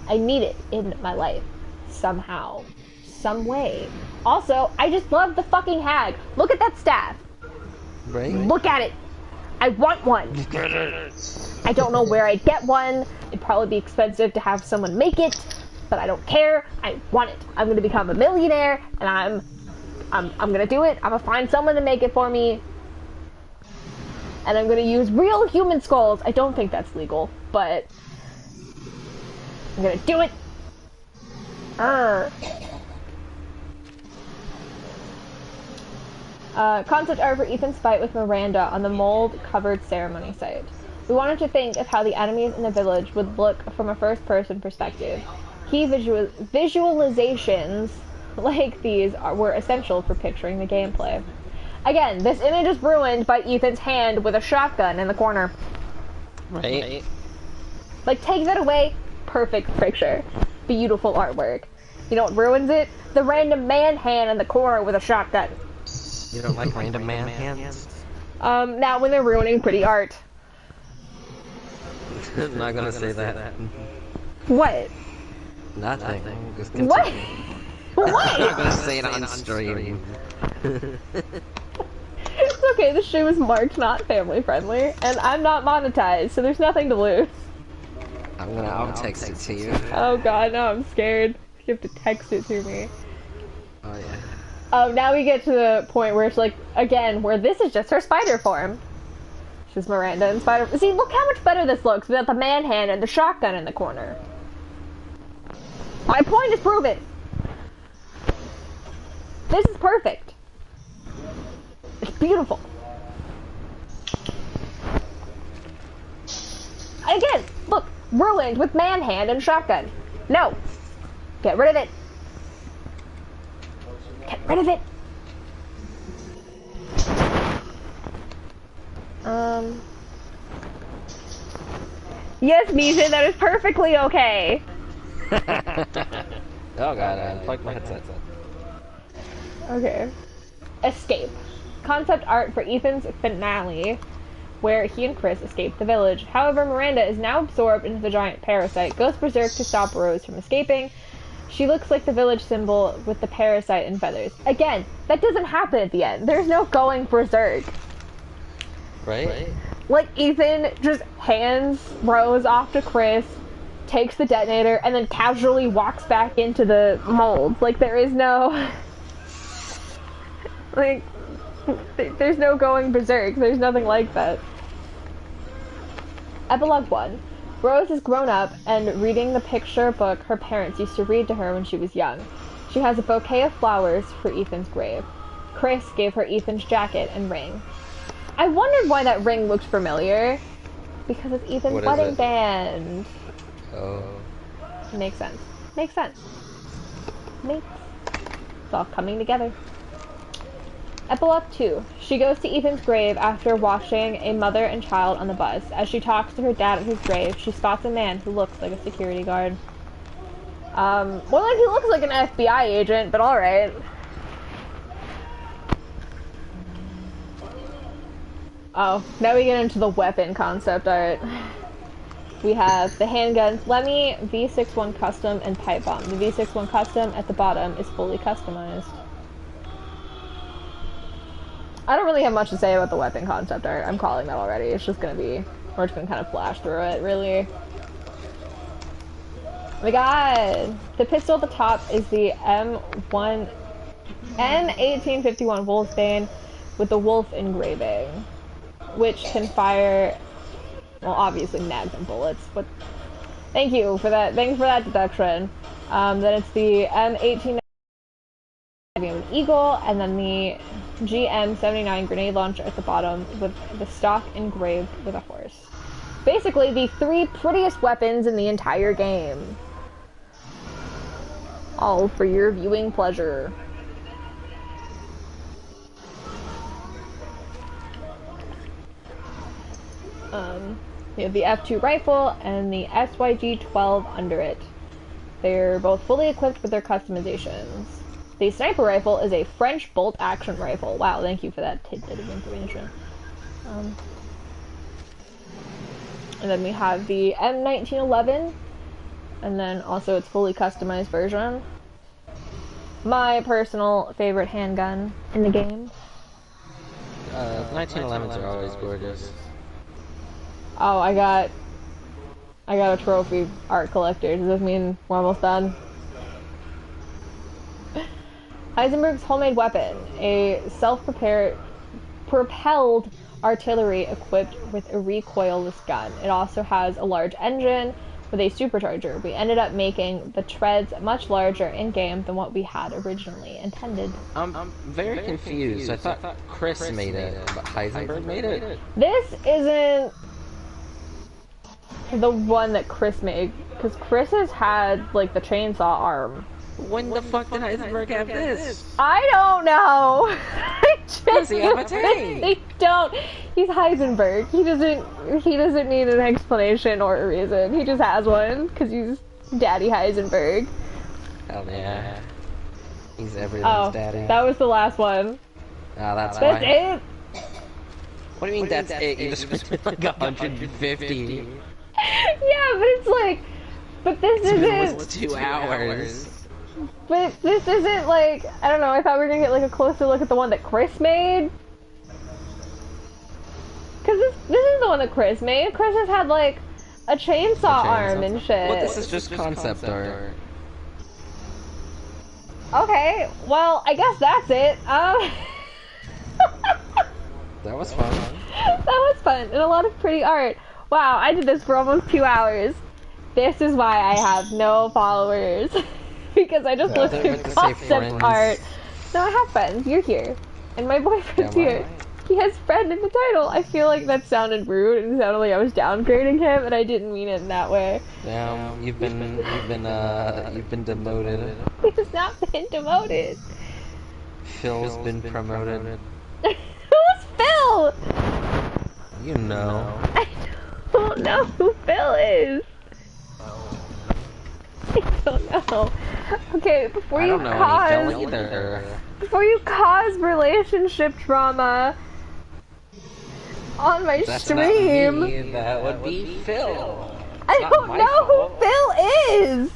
I need it in my life. Somehow. Some way. Also, I just love the fucking hag. Look at that staff. Right? Look at it. I want one. I don't know where I'd get one. It'd probably be expensive to have someone make it, but I don't care. I want it. I'm gonna become a millionaire, and I'm gonna do it. I'm gonna find someone to make it for me, and I'm gonna use real human skulls. I don't think that's legal, but I'm gonna do it. Concept art for Ethan's fight with Miranda on the mold-covered ceremony site. We wanted to think of how the enemies in the village would look from a first-person perspective. Key visualizations like these were essential for picturing the gameplay. Again, this image is ruined by Ethan's hand with a shotgun in the corner. Right? Like, take that away, perfect picture. Beautiful artwork. You know what ruins it? The random man hand in the corner with a shotgun. You don't like random man hands? Now when they're ruining pretty art. I'm not gonna say that. What? Nothing. Just What? I'm What? not gonna say it on stream. It's okay, the show is marked not family friendly, and I'm not monetized, so there's nothing to lose. I'll text it to you. Oh god, no, I'm scared. You have to text it to me. Oh yeah. Now we get to the point where it's like, again, where this is just her spider form. She's Miranda and Spider. See, look how much better this looks without the man hand and the shotgun in the corner. My point is proven. This is perfect. It's beautiful. Again, look, ruined with man hand and shotgun. No. Get rid of it. Get rid of it. Yes, Nisha, that is perfectly okay. Oh god, I unplugged my headset. Okay. Escape. Concept art for Ethan's finale, where he and Chris escape the village. However, Miranda is now absorbed into the giant parasite, goes berserk to stop Rose from escaping. She looks like the village symbol with the parasite and feathers. Again, that doesn't happen at the end. There's no going berserk. Right? Like, Ethan just hands Rose off to Chris, takes the detonator, and then casually walks back into the mold. Like, there is no... Like, there's no going berserk. There's nothing like that. Epilogue 1. Rose is grown up and reading the picture book her parents used to read to her when she was young. She has a bouquet of flowers for Ethan's grave. Chris gave her Ethan's jacket and ring. I wondered why that ring looked familiar. Because it's Ethan's wedding band. Oh. Makes sense. Makes sense. Makes. It's all coming together. Epilogue 2. She goes to Ethan's grave after watching a mother and child on the bus. As she talks to her dad at his grave, she spots a man who looks like a security guard. More like he looks like an FBI agent, but alright. Oh, now we get into the weapon concept art. We have the handguns, Lemmy, V61 Custom, and Pipe Bomb. The V61 Custom at the bottom is fully customized. I don't really have much to say about the weapon concept art. I'm calling that already. It's just gonna be... We're just gonna kind of flash through it, really. Oh my god! The pistol at the top is the M1851 Wolfsbane with the wolf engraving, which can fire... Well, obviously mags and bullets, but... Thank you for that. Thanks for that deduction. Then it's the M18... We have an Eagle, and then the GM79 grenade launcher at the bottom with the stock engraved with a horse. Basically, the 3 prettiest weapons in the entire game. All for your viewing pleasure. We have the F2 rifle and the SYG-12 under it. They're both fully equipped with their customizations. The sniper rifle is a French bolt-action rifle. Wow, thank you for that tidbit of information. And then we have the M1911, and then also its fully customized version. My personal favorite handgun in the game. 1911s are always gorgeous. Oh, I got a trophy art collector. Does this mean we're almost done? Heisenberg's homemade weapon, a propelled artillery equipped with a recoilless gun. It also has a large engine with a supercharger. We ended up making the treads much larger in-game than what we had originally intended. I'm very confused. I thought Chris made it, but Heisenberg made it? This isn't the one that Chris made, because Chris has had, like, the chainsaw arm. When the fuck did Heisenberg have this? I don't know! Does he have a tank? They don't. He's Heisenberg. He doesn't need an explanation or a reason. He just has one, because he's Daddy Heisenberg. Hell yeah. He's everyone's daddy. That was the last one. Oh, that's That's why. it? What do you mean that's it? You just spent like 150. Yeah, but it's like, but this It was isn't, 2 hours. but this isn't like, I don't know, I thought we were gonna get like a closer look at the one that Chris made. Cause this is the one that Chris made. Chris has had like a chainsaw arm and shit. Well, this is just concept art. Okay, well, I guess that's it. That was fun. That was fun, and a lot of pretty art. Wow, I did this for almost 2 hours. This is why I have no followers. Because I just looked through concept art. No, I have friends. You're here. And my boyfriend's here. He has friend in the title. I feel like that sounded rude and sounded like I was downgrading him, and I didn't mean it in that way. Damn, you've been demoted. He has not been demoted. Phil's been promoted. Who's Phil? You know. I don't know who Phil is. I don't know. Okay, before you cause relationship trauma on my stream, not me. That would be Phil. I don't know who Phil is.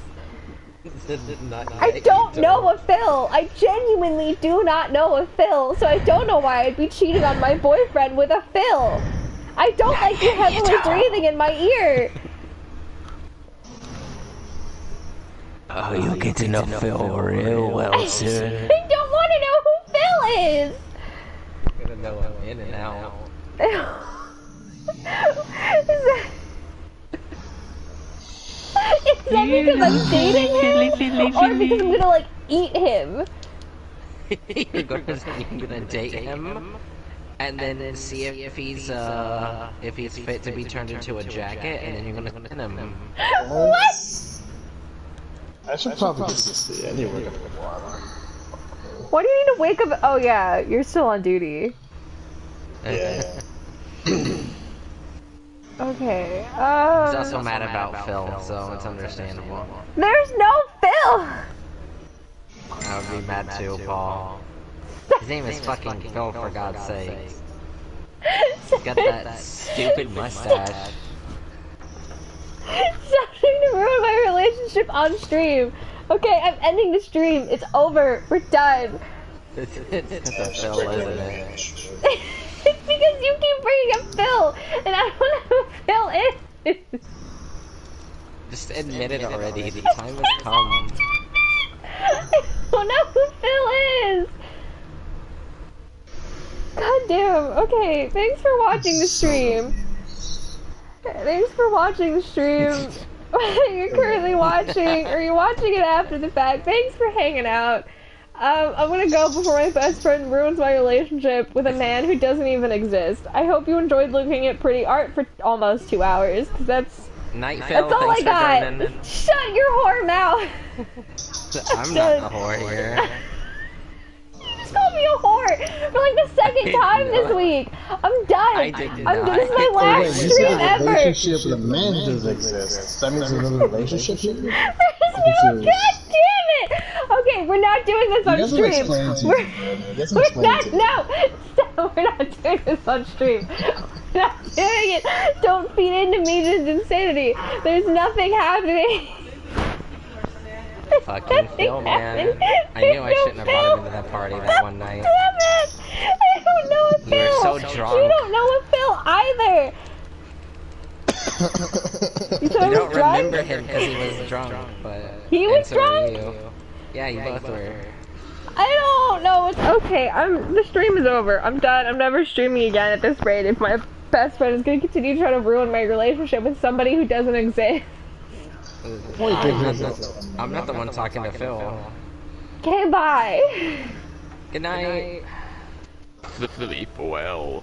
I don't know a Phil. I genuinely do not know a Phil, so I don't know why I'd be cheating on my boyfriend with a Phil. I don't like you heavily breathing in my ear. Oh, you'll get to know Phil real well soon. I don't want to know who Phil is. I'm gonna know him in and out. Is that because I'm dating him? Or because I'm gonna, like, eat him? You're gonna date him, and then see if he's fit to be turned into a jacket, and then you're gonna pin him. What? I should probably get this. I need to wake up in the Why do you need to wake up? Oh yeah, you're still on duty. Yeah. Okay, He's also mad about Phil, so it's understandable. There's no Phil! I would be mad too, Paul. His name is fucking Phil, for God's sake. He's got that stupid mustache. Stop trying to ruin my relationship on stream. Okay, I'm ending the stream. It's over. We're done. It's a Phil, isn't it? It's because you keep bringing up Phil, and I don't know who Phil is. Just admit it already. The time has come. I don't know who Phil is. God damn. Okay, thanks for watching the stream. Thanks for watching the stream. You're currently watching, or you're watching it after the fact. Thanks for hanging out. I'm gonna go before my best friend ruins my relationship with a man who doesn't even exist. I hope you enjoyed looking at pretty art for almost 2 hours, because that's Nightfell, all I thanks for got. joining. Shut your whore mouth. I'm not the whore here. You called me a whore for like the second time this week. I'm done. I did This is my not. last Wait, you stream said a ever. relationship with a man doesn't exist. That means another relationship here? No, god damn it! Okay, we're not doing this on doesn't stream. explain to you, We're, man. It doesn't we're explain not, to you. no! Stop, we're not doing this on stream. We're not doing it. Don't feed into Meja's insanity. There's nothing happening. Fucking Phil, man. I knew I shouldn't have brought him into that party that one night. Damn it! I don't know a Phil. You were so drunk. You don't know a Phil either. You said I You was don't drunk? remember him because he was drunk, but... He and was so were drunk? you. Yeah, you both were. I don't know. It's okay. The stream is over. I'm done. I'm never streaming again at this rate. If my best friend is gonna continue trying to ruin my relationship with somebody who doesn't exist. I'm not the one talking to Phil. Okay, bye. Good night. Sleep well.